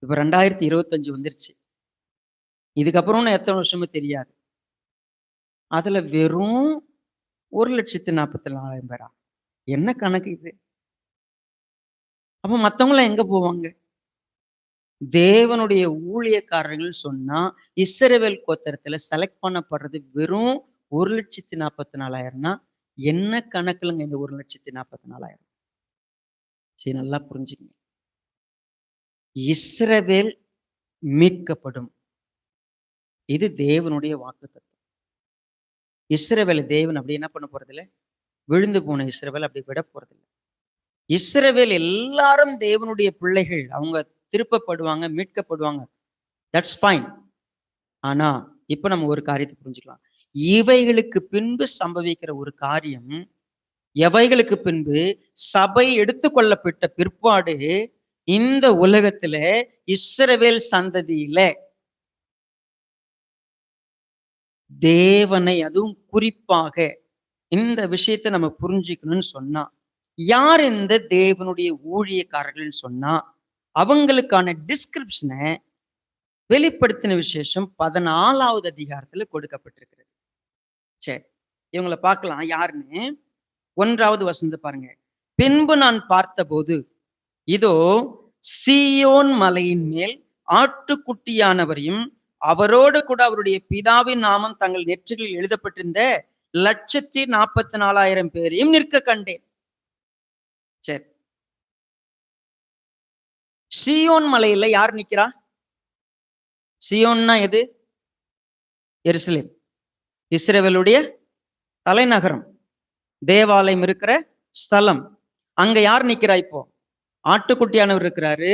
இப்ப 2025 வந்துருச்சு. இதுக்கப்புறம் எத்தனை வருஷமும் தெரியாது. அதுல வெறும் 1,44,000 பேரா? என்ன கணக்கு இது? அப்ப மத்தவங்களாம் எங்க போவாங்க? தேவனுடைய ஊழியக்காரர்கள் சொன்னா இஸ்ரவேல் கோத்திரத்துல செலக்ட் பண்ணப்படுறது வெறும் 1,44,000. என்ன கணக்குலங்க இந்த 1,44,000? சரி, நல்லா புரிஞ்சுக்கங்க. இஸ்ரவேல் மீட்கப்படும். இது தேவனுடைய வாக்குத்தத்தம். இஸ்ரவேல் தேவன் அப்படி என்ன பண்ண போறதில்ல? விழுந்து போன இஸ்ரவேல் அப்படி விட போறதில்லை. இஸ்ரவேல் எல்லாரும் தேவனுடைய பிள்ளைகள். அவங்க திருப்பப்படுவாங்க, மீட்கப்படுவாங்க. That's fine. ஆனா இப்ப நம்ம ஒரு காரியத்தை புரிஞ்சுக்கலாம். இவைகளுக்கு பின்பு சம்பவிக்கிற ஒரு காரியம், எவைகளுக்கு பின்பு சபை எடுத்துக்கொள்ளப்பட்ட பிற்பாடு இந்த உலகத்துல இஸ்ரவேல் சந்ததியில தேவனை, அதுவும் குறிப்பாக இந்த விஷயத்தை நம்ம புரிஞ்சுக்கணும்னு சொன்னா, யார் இந்த தேவனுடைய ஊழியக்காரர்கள் சொன்னா, அவங்களுக்கான டிஸ்கிரிப்ஷனை வெளிப்படுத்தின விசேஷம் 14வது அதிகாரத்துல கொடுக்கப்பட்டிருக்கிறது. சரி, இவங்களை பார்க்கலாம் யாருன்னு. 1வது வசனத்தை பாருங்க. பின்பு நான் பார்த்தபோது இதோ சீயோன் மலையின் மேல் ஆட்டுக்குட்டியானவரையும் அவரோடு கூட அவருடைய பிதாவின் நாமம் தங்கள் நெற்றிகளில் எழுதப்பட்டிருந்த 1,44,000 பேரையும் நிற்க கண்டேன். சரி, சீயோன் மலையில யார் நிக்கிறா? சீயோன்னா எது? எருசலேம், இஸ்ரவேலுடைய தலைநகரம், தேவாலயம் இருக்கிற ஸ்தலம். அங்க யார் நிக்கிறா? இப்போ ஆட்டுக்குட்டியானவர் இருக்கிறாரு,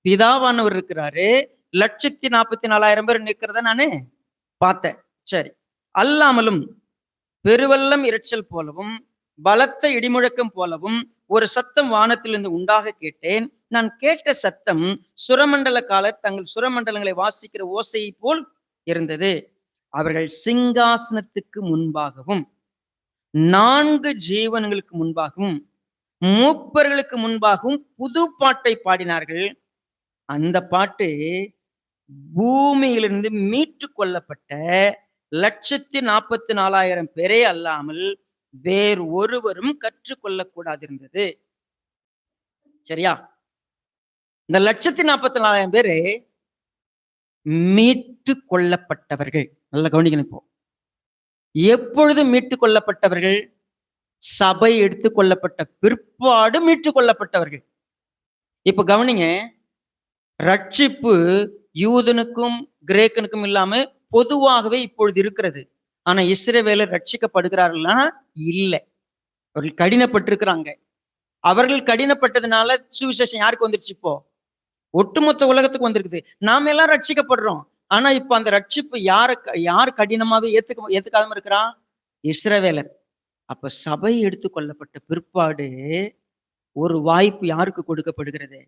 பிதாவானவர் இருக்கிறாரு. 1,44,000 பேர் நிற்கிறத நானு பார்த்தேன். சரி, அல்லாமலும் பெருவெள்ளம் இரைச்சல் போலவும் பலத்த இடிமுழக்கம் போலவும் ஒரு சத்தம் வானத்திலிருந்து உண்டாக கேட்டேன். நான் கேட்ட சத்தம் சுரமண்டலக்காரர் தங்கள் சுரமண்டலங்களை வாசிக்கிற ஓசையை போல் இருந்தது. அவர்கள் சிங்காசனத்துக்கு முன்பாகவும் 4 ஜீவன்களுக்கு முன்பாகவும் மூப்பர்களுக்கு முன்பாகவும் புது பாட்டை பாடினார்கள். அந்த பாட்டு பூமியிலிருந்து மீட்டு கொள்ளப்பட்ட 1,44,000 பேரே அல்லாமல் வேறு ஒருவரும் கற்றுக்கொள்ளக்கூடாதிருந்தது. சரியா? இந்த 1,44,000 பேரு மீட்டு கொள்ளப்பட்டவர்கள். நல்லா கவனிக்கணும். இப்போ எப்பொழுது மீட்டு கொள்ளப்பட்டவர்கள்? சபை எடுத்துக்கொள்ளப்பட்ட பிற்பாடு மீட்டு கொள்ளப்பட்டவர்கள். இப்ப கவனிங்க, ரட்சிப்பு யூதனுக்கும் கிரேக்கனுக்கும் இல்லாம பொதுவாகவே இப்பொழுது இருக்கிறது. ஆனா இஸ்ரவேலர் ரட்சிக்கப்படுகிறார்களா? இல்லை, அவர்கள் கடினப்பட்டிருக்கிறாங்க. அவர்கள் கடினப்பட்டதுனால சுவிசேஷம் யாருக்கு வந்துருச்சு? இப்போ ஒட்டுமொத்த உலகத்துக்கு வந்திருக்குது. நாம எல்லாம் ரட்சிக்கப்படுறோம். ஆனா இப்ப அந்த ரட்சிப்பு யார் கடினமாவே ஏத்துக்காம இருக்கிறா? இஸ்ரவேலர். அப்ப சபை எடுத்துக்கொள்ளப்பட்ட பிற்பாடு ஒரு வாய்ப்பு யாருக்கு கொடுக்கப்படுகிறது?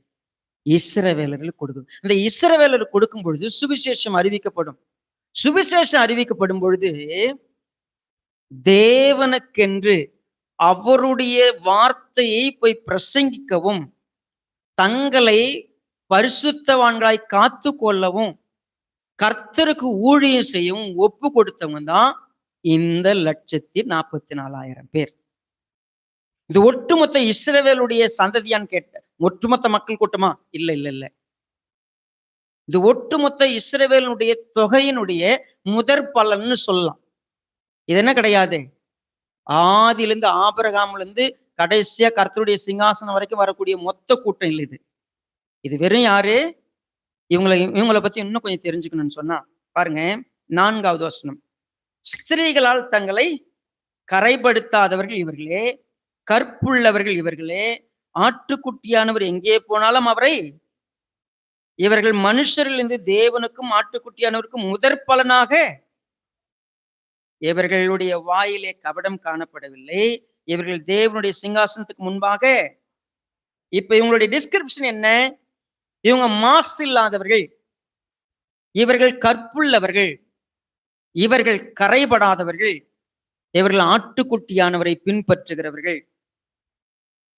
இஸ்ரவேலர்களுக்கு கொடுக்கும். இந்த இஸ்ரவேலருக்கு கொடுக்கும் பொழுது சுவிசேஷம் அறிவிக்கப்படும். சுவிசேஷம் அறிவிக்கப்படும் பொழுது தேவனுக்கென்று அவருடைய வார்த்தையை போய் பிரசங்கிக்கவும், தங்களை பரிசுத்தவான்களாய் காத்து கொள்ளவும், கர்த்தருக்கு ஊழியம் செய்யவும் ஒப்பு கொடுத்தவங்க தான் இந்த 1,44,000 பேர். இது ஒட்டுமொத்த இஸ்ரவேலுடைய சந்ததியான்னு கேட்ட, ஒட்டுமொத்த மக்கள் கூட்டமா? இல்ல இல்ல இல்ல. இது ஒட்டுமொத்த இஸ்ரவேலுடைய தொகையினுடைய முதற் பலன்னு சொல்லலாம். இது என்ன கிடையாது, ஆதியிலிருந்து ஆபிரகாம்ல இருந்து கடைசியா கர்த்தருடைய சிங்காசனம் வரைக்கும் வரக்கூடிய மொத்த கூட்டம் இல்லை. இது இது வெறும் யாரு? இவங்களை பத்தி இன்னும் கொஞ்சம் தெரிஞ்சுக்கணும்னு சொன்னா பாருங்க, 4வது வசனம். ஸ்திரீகளால் தங்களை கரைப்படுத்தாதவர்கள் இவர்களே, கற்புள்ளவர்கள் இவர்களே, ஆட்டுக்குட்டியானவர் எங்கே போனாலும் அவரை, இவர்கள் மனுஷரிலிருந்து தேவனுக்கும் ஆட்டுக்குட்டியானவருக்கும் முதற் பலனாக, இவர்களுடைய வாயிலே கபடம் காணப்படவில்லை, இவர்கள் தேவனுடைய சிங்காசனத்துக்கு முன்பாக. இப்ப இவங்களுடைய டிஸ்கிரிப்ஷன் என்ன? இவங்க மாசு இல்லாதவர்கள், இவர்கள் கற்புள்ளவர்கள், இவர்கள் கரைபடாதவர்கள், இவர்கள் ஆட்டுக்குட்டியானவரை பின்பற்றுகிறவர்கள்,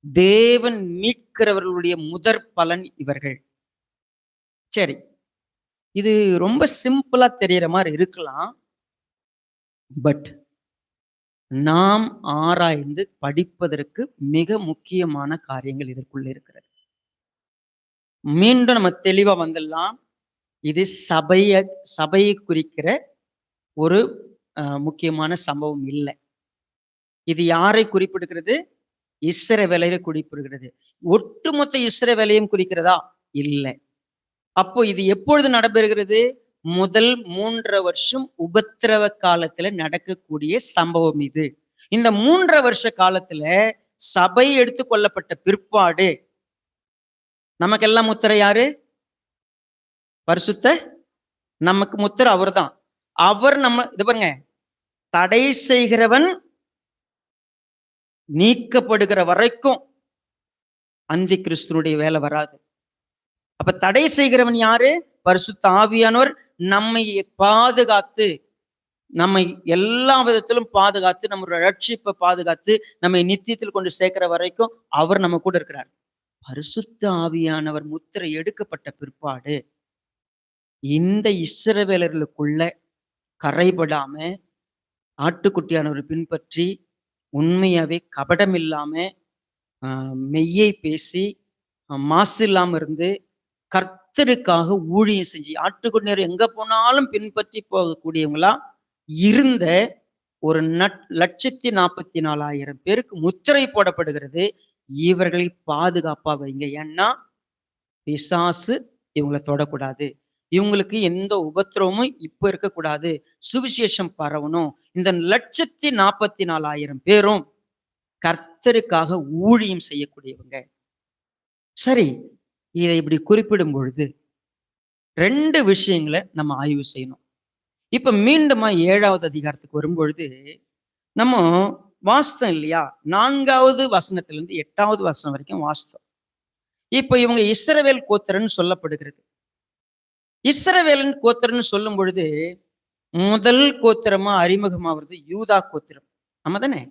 தேவன் மீட்கிறவர்களுடைய முதற் பலன் இவர்கள். சரி, இது ரொம்ப சிம்பிளா தெரியற மாதிரி இருக்கலாம். பட் நாம் ஆராய்ந்து படிப்பதற்கு மிக முக்கியமான காரியங்கள் இதற்குள்ள இருக்கிறது. மீண்டும் நம்ம தெளிவா வந்துடலாம். இது சபையை குறிக்கிற ஒரு முக்கியமான சம்பவம் இல்லை. இது யாரை குறிப்பிடுகிறது? இஸ்ரவேலரை குறிப்பிடுகிறது. ஒட்டுமொத்த இஸ்ரவேலையும் குறிக்கிறதா? இல்லை. அப்போ இது எப்பொழுது நடைபெறுகிறது? முதல் 3 வருஷம் உபத்திரவ காலத்துல நடக்கக்கூடிய சம்பவம் இது. இந்த 3 வருஷ காலத்துல சபை எடுத்துக்கொள்ளப்பட்ட பிற்பாடு நமக்கெல்லாம் முத்திரை யாரு? பரிசுத்த, நமக்கு முத்திரை அவர் தான். அவர் நம்ம இது பாருங்க, தடை செய்கிறவன் நீக்கப்படுகிற வரைக்கும் அந்தி கிறிஸ்துனுடைய வேலை வராது. அப்ப தடை செய்கிறவன் யாரு? பரிசுத்த ஆவியானவர் நம்மை பாதுகாத்து, நம்மை எல்லா விதத்திலும் பாதுகாத்து, நம்மளுடைய ரட்சிப்பை பாதுகாத்து நம்மை நித்தியத்தில் கொண்டு சேர்க்கிற வரைக்கும் அவர் நம்ம கூட இருக்கிறார். பரிசுத்த ஆவியானவர் முத்திரை எடுக்கப்பட்ட பிற்பாடு இந்த இஸ்ரவேலர்களுக்குள்ள கரைபடாம ஆட்டுக்குட்டியானவர் பின்பற்றி உண்மையாவே கபடம் இல்லாம மெய்யை பேசி மாசு இல்லாம இருந்து கர்த்தருக்காக ஊழியம் செஞ்சு ஆட்டுக்குட்டியார் எங்க போனாலும் பின்பற்றி போகக்கூடியவங்களா இருந்த ஒரு 1,44,000 பேருக்கு முத்திரை போடப்படுகிறது. இவர்களை பாதுகாப்பா வைங்க. ஏன்னா பிசாசு இவங்களை தொடக்கூடாது, இவங்களுக்கு எந்த உபத்திரவமும் இப்ப இருக்கக்கூடாது, சுவிசேஷம் பரவணும். இந்த 1,44,000 பேரும் கர்த்தருக்காக ஊழியம் செய்யக்கூடியவங்க. சரி, இதை இப்படி குறிப்பிடும் பொழுது 2 விஷயங்களை நம்ம ஆய்வு செய்யணும். இப்ப மீண்டும் 7வது அதிகாரத்துக்கு வரும்பொழுது நம்ம வாஸ்தம் இல்லையா, 4வது வசனத்திலிருந்து 8வது வசனம் வரைக்கும் வாஸ்தம். இப்ப இவங்க இஸ்ரவேல் கோத்திரன்னு சொல்லப்படுகிறது. இஸ்ரவேலின் கோத்திரன்னு சொல்லும் பொழுது முதல் கோத்திரமா அறிமுகமாவது யூதா கோத்திரம். ஆமா தானே?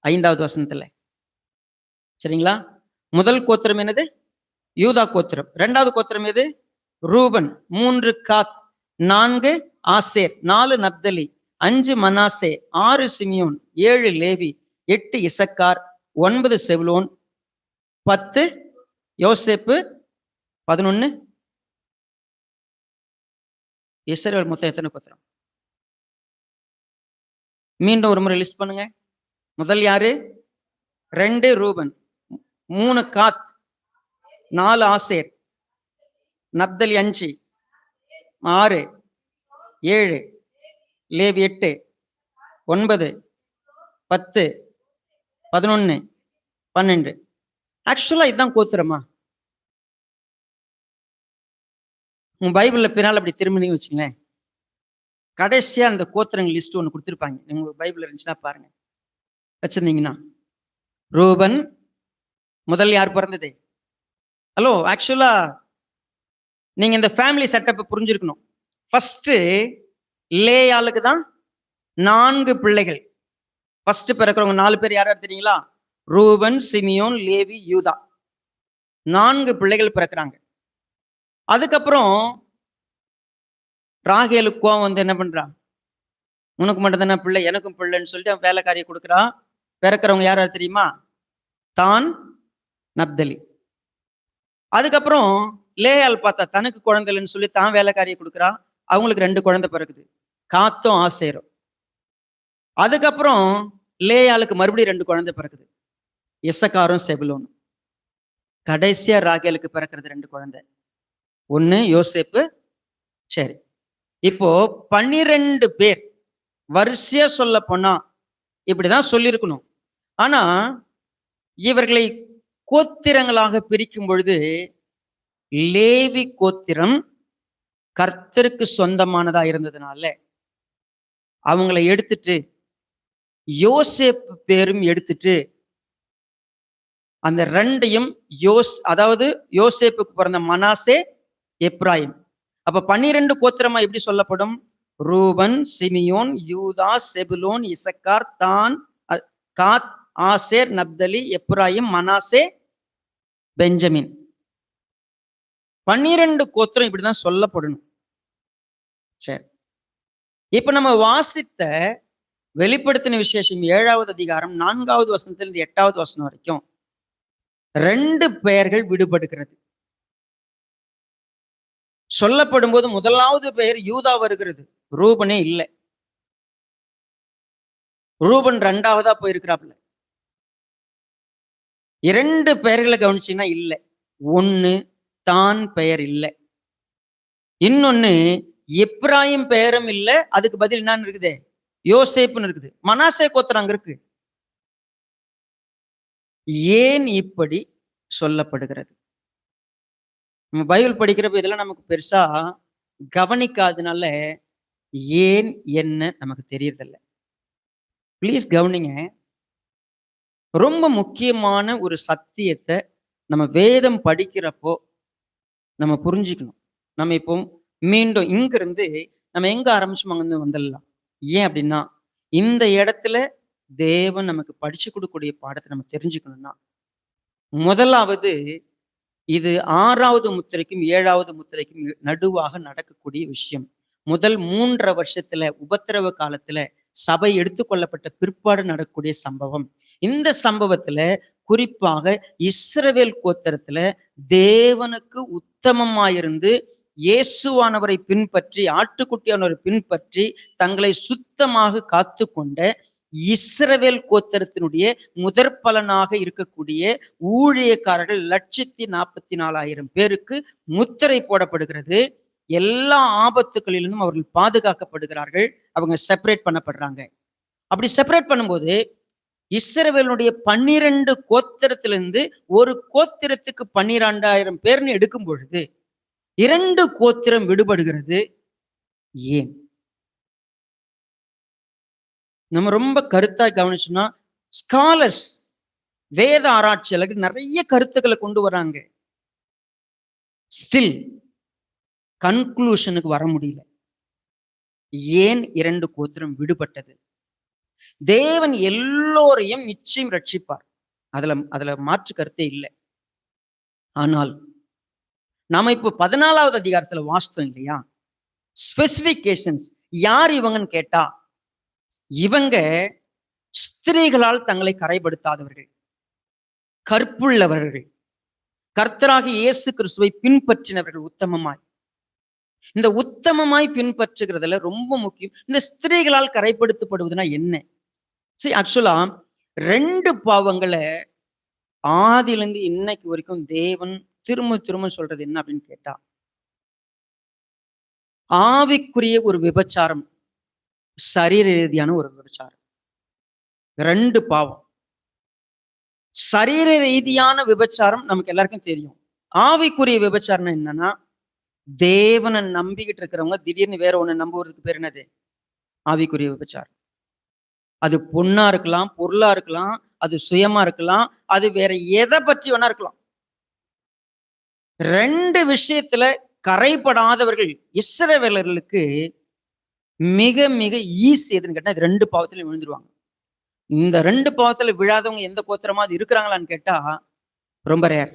5வது வசனத்துல. சரிங்களா? முதல் கோத்திரம் என்னது? யூதா கோத்திரம். 2வது கோத்திரம் எது? ரூபன். 3 காத், 4 ஆசேர், 4 நப்தலி, 5 மனாசே, 6 சிமியோன், 7 லேவி, 8 இசக்கார், 9 செபுலோன், 10 யோசேப்பு, 11 இஸ்ரவேல். மொத்தம் எத்தனை கோத்திரம்? மீண்டும் ஒரு முறை லிஸ்ட் பண்ணுங்க. முதல் யாரு? 2 ரூபன், 3 காத், 4 ஆசேர், நப்தலி 5, 6, 7, லேவி 8, 9, 10, 11, 12. ஆக்சுவலா இதுதான் கோத்திரமா? உங்க பைபிள்ல பின்னால் அப்படி திரும்பினீங்க வச்சுங்களேன், கடைசியா அந்த கோத்திரங்கள் லிஸ்ட் ஒன்று கொடுத்துருப்பாங்க. உங்க பைபிள் இருந்துச்சுன்னா பாருங்க, வச்சிருந்தீங்கன்னா. ரூபன் முதல் யார் பிறந்தது? ஹலோ, ஆக்சுவலா நீங்க இந்த ஃபேமிலி செட்டப்பை புரிஞ்சிருக்கணும். ஃபர்ஸ்ட் லேயாளுக்கு தான் 4 பிள்ளைகள். ஃபர்ஸ்ட் பிறக்கிறவங்க 4 பேர் யார் தெரியுங்களா? ரூபன், சிமியோன், லேவி, யூதா. 4 பிள்ளைகள் பிறக்கிறாங்க. அதுக்கப்புறம் ராகேலுக்கு கோவம் வந்து என்ன பண்றான்? உனக்கு மட்டும் தானே பிள்ளை, எனக்கும் பிள்ளைன்னு சொல்லிட்டு அவன் வேலைக்காரியை கொடுக்குறான். பிறக்கிறவங்க யார் தெரியுமா? தான், நப்தலி. அதுக்கப்புறம் லேயால் பார்த்தா தனக்கு குழந்தை இல்லைன்னு சொல்லி தான் வேலைக்காரியை கொடுக்குறா. அவங்களுக்கு 2 குழந்தை பிறகுது, காத்தும் ஆசேரும். அதுக்கப்புறம் லேயாளுக்கு மறுபடியும் 2 குழந்தை பிறகுது, இசக்காரும் செபுலோனும். கடைசியா ராகேலுக்கு பிறக்கிறது 2 குழந்தை. ஒண்ணு யோசேப்பு. சரி, இப்போ 12 பேர் வரிசையா சொல்ல போனா இப்படிதான் சொல்லியிருக்கணும். ஆனா இவர்களை கோத்திரங்களாக பிரிக்கும் பொழுது லேவி கோத்திரம் கர்த்தருக்கு சொந்தமானதா இருந்ததுனால அவங்களை எடுத்துட்டு யோசேப்பு பேரும் எடுத்துட்டு அந்த 2ஐயும் அதாவது யோசேப்புக்கு பிறந்த மனாசே, எப்ராயிம். அப்ப 12 கோத்திரமா எப்படி சொல்லப்படும்? ரூபன், சிமியோன், யூதா, செபுலோன், இசக்கார், தான், காத், ஆசேர், நப்தலி, எப்ராயிம், மனாசே, பெஞ்சமின். 12 கோத்திரம் இப்படிதான் சொல்லப்படணும். சரி, இப்ப நம்ம வாசித்த வெளிப்படுத்தின விசேஷம் 7வது அதிகாரம் 4வது வசனத்திலிருந்து 8வது வசனம் வரைக்கும் 2 பெயர்கள் விடுபடுகிறது. சொல்லப்படும் போது முதலாவது பெயர் யூதா வருகிறது, ரூபனே இல்லை. ரூபன் 2வதா போயிருக்கிறாப்ல. 2 பெயர்களை கவனிச்சீங்கன்னா இல்லை. ஒண்ணு தான் பெயர் இல்லை, இன்னொன்னு எப்ராயிம் பெயரும் இல்லை. அதுக்கு பதில் என்னன்னு இருக்குது? யோசேப்புன்னு இருக்குது. மனாசே கோத்திரம் அங்க இருக்கு. ஏன் இப்படி சொல்லப்படுகிறது? நம்ம பைபிள் படிக்கிறப்ப இதெல்லாம் நமக்கு பெருசா கவனிக்காதனால ஏன் என்ன நமக்கு தெரியறதில்ல. ப்ளீஸ் கவனிங்க. ரொம்ப முக்கியமான ஒரு சத்தியத்தை நம்ம வேதம் படிக்கிறப்போ நம்ம புரிஞ்சுக்கணும். நம்ம இப்போ மீண்டும் இங்கிருந்து நம்ம எங்க ஆரம்பிச்சோம் அங்க வந்துடலாம். ஏன் அப்படின்னா, இந்த இடத்துல தேவன் நமக்கு படிச்சு கொடுக்கக்கூடிய பாடத்தை நம்ம தெரிஞ்சுக்கணும்னா, முதலாவது இது 6வது முத்திரைக்கும் 7வது முத்திரைக்கும் நடுவாக நடக்கக்கூடிய விஷயம். முதல் 3 வருஷத்துல உபத்திரவ காலத்துல சபை எடுத்துக்கொள்ளப்பட்ட பிற்பாடு நடக்கக்கூடிய சம்பவம். இந்த சம்பவத்துல குறிப்பாக இஸ்ரவேல் கோத்திரத்துல தேவனுக்கு உத்தமமாயிருந்து இயேசுவானவரை பின்பற்றி, ஆட்டுக்குட்டியானவரை பின்பற்றி தங்களை சுத்தமாக காத்து கொண்ட இஸ்ரவேல் கோத்திரத்தினுடைய முதற் பலனாக இருக்கக்கூடிய ஊழியக்காரர்கள் 1,44,000 பேருக்கு முத்திரை போடப்படுகிறது. எல்லா ஆபத்துகளிலும் அவர்கள் பாதுகாக்கப்படுகிறார்கள். அவங்க செப்பரேட் பண்ணப்படுறாங்க. அப்படி செப்பரேட் பண்ணும்போது இஸ்ரவேலுடைய 12 கோத்திரத்திலிருந்து ஒரு கோத்திரத்துக்கு 12,000 பேர்னு எடுக்கும் பொழுது 2 கோத்திரம் விடுபடுகிறது. ஏன்? நம்ம ரொம்ப கருத்தா கவனிச்சோம்னா, ஸ்காலர்ஸ், வேத ஆராய்ச்சியாளர்கள் நிறைய கருத்துக்களை கொண்டு வராங்க. ஸ்டில் கன்க்ளூஷனுக்கு வர முடியல. ஏன் 2 கோத்திரம் விடுபட்டது? தேவன் எல்லோரையும் நிச்சயம் ரட்சிப்பார், அதுல மாற்று கருத்தே இல்லை. ஆனால் நாம இப்போ 14வது அதிகாரத்துல வாசித்தோம் இல்லையா? ஸ்பெசிபிகேஷன்ஸ் யார் இவங்கன்னு கேட்டா, இவங்க ஸ்திரீகளால் தங்களை கரைப்படுத்தாதவர்கள், கற்புள்ளவர்கள், கர்த்தராகிய இயேசு கிறிஸ்துவை பின்பற்றினவர்கள். உத்தமமாய், இந்த உத்தமமாய் பின்பற்றுகிறதுல ரொம்ப முக்கியம். இந்த ஸ்திரீகளால் கரைப்படுத்தப்படுவதுன்னா என்ன? சரி, ஆக்சுவலா 2 பாவங்களை ஆதியிலிருந்து இன்னைக்கு வரைக்கும் தேவன் திரும்ப திரும்ப சொல்றது என்ன அப்படின்னு கேட்டா, ஆவிக்குரிய ஒரு விபச்சாரம், சரீர ரீதியான ஒரு விபச்சாரம். 2 பாவம். சரீர ரீதியான விபச்சாரம் நமக்கு எல்லாருக்கும் தெரியும். ஆவிக்குரிய விபச்சாரம் என்னன்னா, தேவனை நம்பிக்கிட்டு இருக்கிறவங்க திடீர்னு வேற ஒண்ணு நம்புவதுக்கு பேர் என்னது? ஆவிக்குரிய விபச்சாரம். அது பொண்ணா இருக்கலாம், பொருளா இருக்கலாம், அது சுயமா இருக்கலாம், அது வேற எதை பற்றி வேணா இருக்கலாம். 2 விஷயத்துல கரைபடாதவர்கள் இஸ்ரவேலர்களுக்கு மிக மிக ஈஸி எதுன்னு கேட்டா, இது 2 பாவத்திலும் விழுந்துருவாங்க. இந்த 2 பாவத்துல விழாதவங்க எந்த கோத்திரமாவது இருக்கிறாங்களான்னு கேட்டா ரொம்ப ரேர்.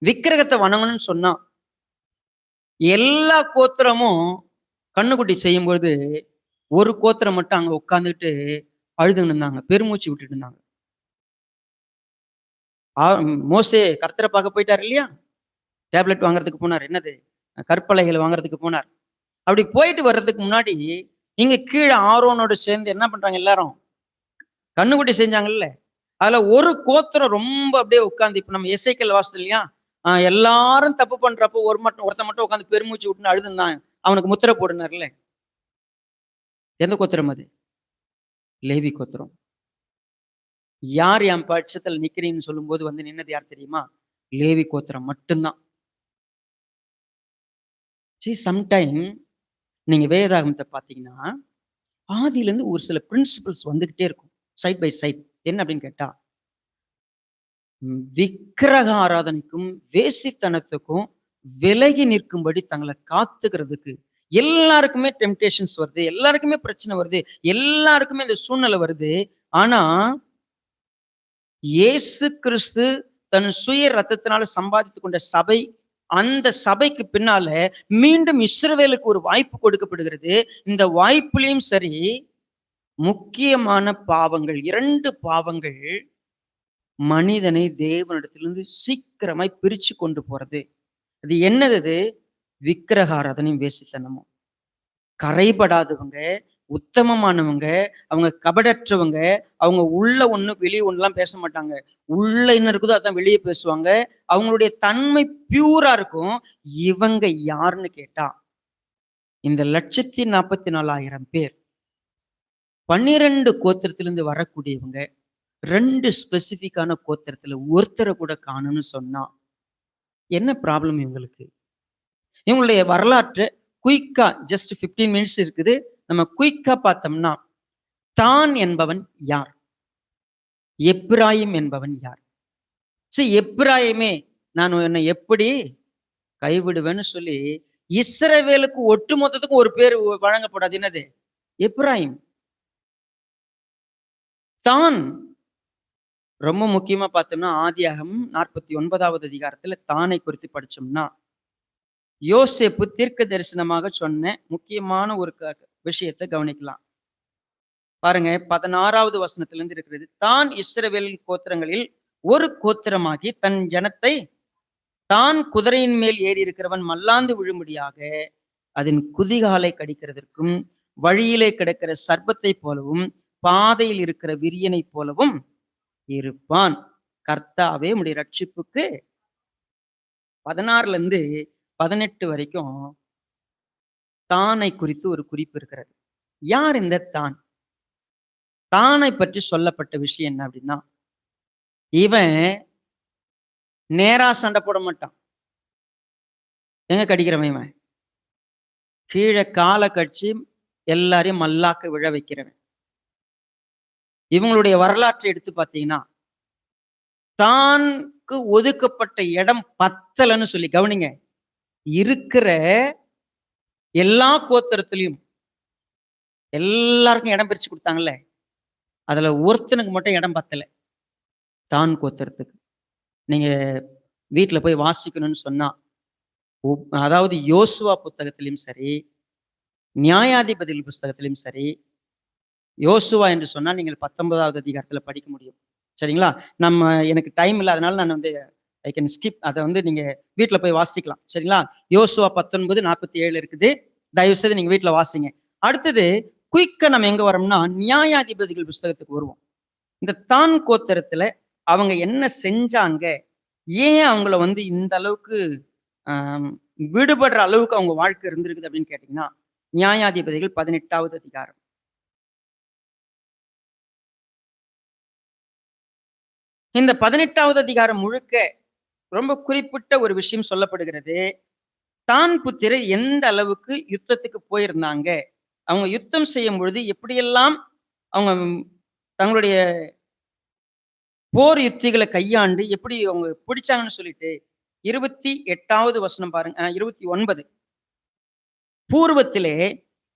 விக்கிரகத்தை வணங்கணும்னு சொன்னா எல்லா கோத்திரமும் கண்ணுக்குட்டி செய்யும்போது ஒரு கோத்திரம் மட்டும் அங்க உட்கார்ந்துட்டு அழுதுன்னு இருந்தாங்க, பெருமூச்சு விட்டுட்டு இருந்தாங்க. மோசே கர்த்தரை பார்க்க போயிட்டார் இல்லையா, டேப்லெட் வாங்குறதுக்கு போனார், என்னது கற்பலைகள் வாங்குறதுக்கு போனார். அப்படி போயிட்டு வர்றதுக்கு முன்னாடி இங்க கீழே ஆரோனோட சேர்ந்து என்ன பண்றாங்க, எல்லாரும் கண்ணுக்குட்டி செஞ்சாங்கல்ல, அதுல ஒரு கோத்திரம் ரொம்ப அப்படியே உட்காந்து, இப்ப நம்ம எஸ்ஐக்கள் வாசல் இல்லையா, எல்லாரும் தப்பு பண்றப்போ ஒருத்த மட்டும் உட்காந்து பெருமூச்சு விட்டுன்னு அழுதுந்தான், அவனுக்கு முத்திரை போடுனார்ல. எந்த கோத்திரம் அது? லேவி கோத்திரம். யார் என் பட்சத்துல நிக்கிறீங்கன்னு சொல்லும் போது வந்து நின்னது யார் தெரியுமா? லேவி கோத்திரம் மட்டும்தான். சம்டைம் நீங்க வேதாகமத்தை பாத்தீங்கன்னா ஆதியில இருந்து ஒரு சில பிரின்சிபல்ஸ் வந்துகிட்டே இருக்கும், சைட் பை சைட். என்ன அப்படின்னு கேட்டா, விக்கிரக ஆராதனைக்கும் வேசித்தனத்துக்கும் விலகி நிற்கும்படி தங்களை காத்துக்கிறதுக்கு எல்லாருக்குமே டெம்டேஷன்ஸ் வருது, எல்லாருக்குமே பிரச்சனை வருது, எல்லாருக்குமே இந்த சூழ்நிலை வருது. ஆனா இயேசு கிறிஸ்து தன் சுய ரத்தத்தினால சம்பாதித்து கொண்ட சபை, அந்த சபைக்கு பின்னால மீண்டும் இஸ்ரவேலுக்கு ஒரு வாய்ப்பு கொடுக்கப்படுகிறது. இந்த வாய்ப்புலையும் சரி, முக்கியமான பாவங்கள் 2 பாவங்கள் மனிதனை தேவனிடத்திலிருந்து சீக்கிரமாய் பிரிச்சு கொண்டு போறது. அது என்னது? விக்கிரக ஆராதனையும் வேசித்தனமும். கரைபடாதவங்க, உத்தமமானவங்க, அவங்க கபடற்றவங்க, அவங்க உள்ள ஒண்ணு வெளியே ஒண்ணுலாம் பேச மாட்டாங்க, உள்ள என்ன இருக்குதோ அதான் வெளியே பேசுவாங்க, அவங்களுடைய தன்மை பியூரா இருக்கும். இவங்க யாருன்னு கேட்டா இந்த 1,44,000 பேர் 12 கோத்திரத்திலிருந்து வரக்கூடியவங்க 2 ஸ்பெசிபிக்கான கோத்திரத்துல ஒருத்தரை கூட காணும்னு சொன்னா என்ன ப்ராப்ளம் இவங்களுக்கு? இவங்களுடைய வரலாற்று குயிக்கா ஜஸ்ட் 15 மினிட்ஸ் இருக்குது, நம்ம குயிக்கா பார்த்தோம்னா, தான் என்பவன் யார்? எப்பிராயிம் என்பவன் யார்? சரி, எப்பிராயிமே நான் என்னை எப்படி கைவிடுவேன்னு சொல்லி இஸ்ரவேலுக்கு ஒட்டு மொத்தத்துக்கும் ஒரு பேர் வழங்கப்படாது, என்னது? எப்பிராயிம். தான் ரொம்ப முக்கியமா பார்த்தோம்னா ஆதியாகமம் 49வது அதிகாரத்துல தானை குறித்து படிச்சோம்னா, யோசேப்பு தீர்க்க தரிசனமாக சொன்ன முக்கியமான ஒரு விஷயத்தை கவனிக்கலாம். பாருங்க, 16வது வசனத்திலிருந்து இருக்கிறது. தான் இஸ்ரவேலின் கோத்திரங்களில் ஒரு கோத்திரமாகி தன் ஜனத்தை, தான் குதிரையின் மேல் ஏறி இருக்கிறவன் மல்லாந்து விழும்படியாக அதன் குதிகாலை கடிக்கிறதற்கும் வழியிலே கிடக்கிற சர்ப்பத்தை போலவும் பாதையில் இருக்கிற விரியனை போலவும் இருப்பான். கர்த்தாவே உம்முடைய ரட்சிப்புக்கு 16ல இருந்து 18 வரைக்கும் தானை குறித்து ஒரு குறிப்பு இருக்கிறது. யார் இந்த தான்? தானை பற்றி சொல்லப்பட்ட விஷயம் என்ன அப்படின்னா, இவன் நேரா சண்டை போட மாட்டான். எங்க கடிக்கிறவன் இவன்? கீழே காலை கடிச்சு எல்லாரையும் மல்லாக்க விழ வைக்கிறவன். இவங்களுடைய வரலாற்றை எடுத்து பார்த்தீங்கன்னா, தான்க்கு ஒதுக்கப்பட்ட இடம் பத்தலன்னு சொல்லி கவனிங்க, இருக்கிற எல்லா கோத்திரத்திலையும் எல்லாருக்கும் இடம் பிரிச்சு கொடுத்தாங்கல்ல, அதுல ஒருத்தனுக்கு மட்டும் இடம் பத்தல, தான் கோத்திரத்துக்கு. நீங்க வீட்டுல போய் வாசிக்கணும்னு சொன்னா, அதாவது யோசுவா புத்தகத்திலையும் சரி, நியாயாதிபதிகள் புஸ்தகத்திலையும் சரி, யோசுவா என்று சொன்னா நீங்கள் 19வது அதிகாரத்துல படிக்க முடியும். சரிங்களா? எனக்கு டைம் இல்லை, அதனால நான் வந்து ஐ கேன் ஸ்கிப். அதை வந்து நீங்க வீட்டுல போய் வாசிக்கலாம். சரிங்களா? யோசுவா 19:47 இருக்குது, தயவு செய்து நீங்க வீட்டுல வாசிங்க. அடுத்தது குயிக்கா நம்ம எங்க வரோம்னா நியாயாதிபதிகள் புஸ்தகத்துக்கு வருவோம். இந்த தான் கோத்திரத்துல அவங்க என்ன செஞ்சாங்க, ஏன் அவங்கள வந்து இந்த அளவுக்கு விடுபடுற அளவுக்கு அவங்க வாழ்க்கை இருந்திருக்குது அப்படின்னு கேட்டீங்கன்னா, நியாயாதிபதிகள் 18வது அதிகாரம். இந்த 18வது அதிகாரம் முழுக்க ரொம்ப குறிப்பிட்ட ஒரு விஷயம் சொல்லப்படுகிறது. தான் புத்திரர் எந்த அளவுக்கு யுத்தத்துக்கு போயிருந்தாங்க, அவங்க யுத்தம் செய்யும் பொழுது எப்படியெல்லாம் அவங்க தங்களுடைய போர் யுத்திகளை கையாண்டு எப்படி அவங்க பிடிச்சாங்கன்னு சொல்லிட்டு 28வது வசனம் பாருங்க. 29. பூர்வத்திலே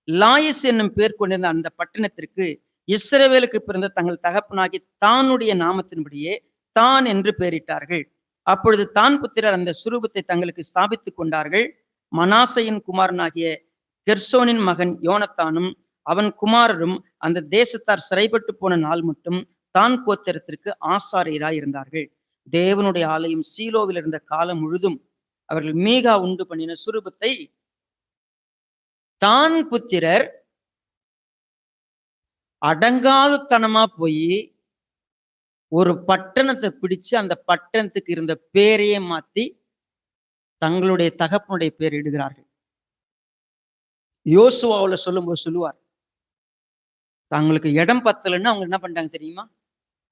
லாயிஸ் என்னும் பேர் கொண்டிருந்த அந்த பட்டணத்திற்கு இஸ்ரவேலுக்கு பிறந்த தங்கள் தகப்பனாகி தானுடைய நாமத்தின்படியே தான் என்று பெயரிட்டார்கள். அப்பொழுது தான் புத்திரர் அந்த சுரூபத்தை தங்களுக்கு ஸ்தாபித்துக் கொண்டார்கள். மனாசையின் குமாரனாகிய கெர்சோனின் மகன் யோனத்தானும் அவன் குமாரரும் அந்த தேசத்தார் சிறைப்பட்டு போன நாள் மட்டும் தான் கோத்திரத்திற்கு ஆசாரியராய் இருந்தார்கள். தேவனுடைய ஆலயம் சீலோவில் இருந்த காலம் முழுதும் அவர்கள் மீகா உண்டு பண்ணின சுரூபத்தை தான் புத்திரர் அடங்காதத்தனமா போய் ஒரு பட்டணத்தை பிடிச்சு அந்த பட்டணத்துக்கு இருந்த பேரையே மாத்தி தங்களுடைய தகப்பனுடைய பேர் இடுகிறார்கள். யோசுவாவில் சொல்லும்போது சொல்லுவார், தங்களுக்கு இடம் பத்தலைன்னு அவங்க என்ன பண்ணிட்டாங்க தெரியுமா,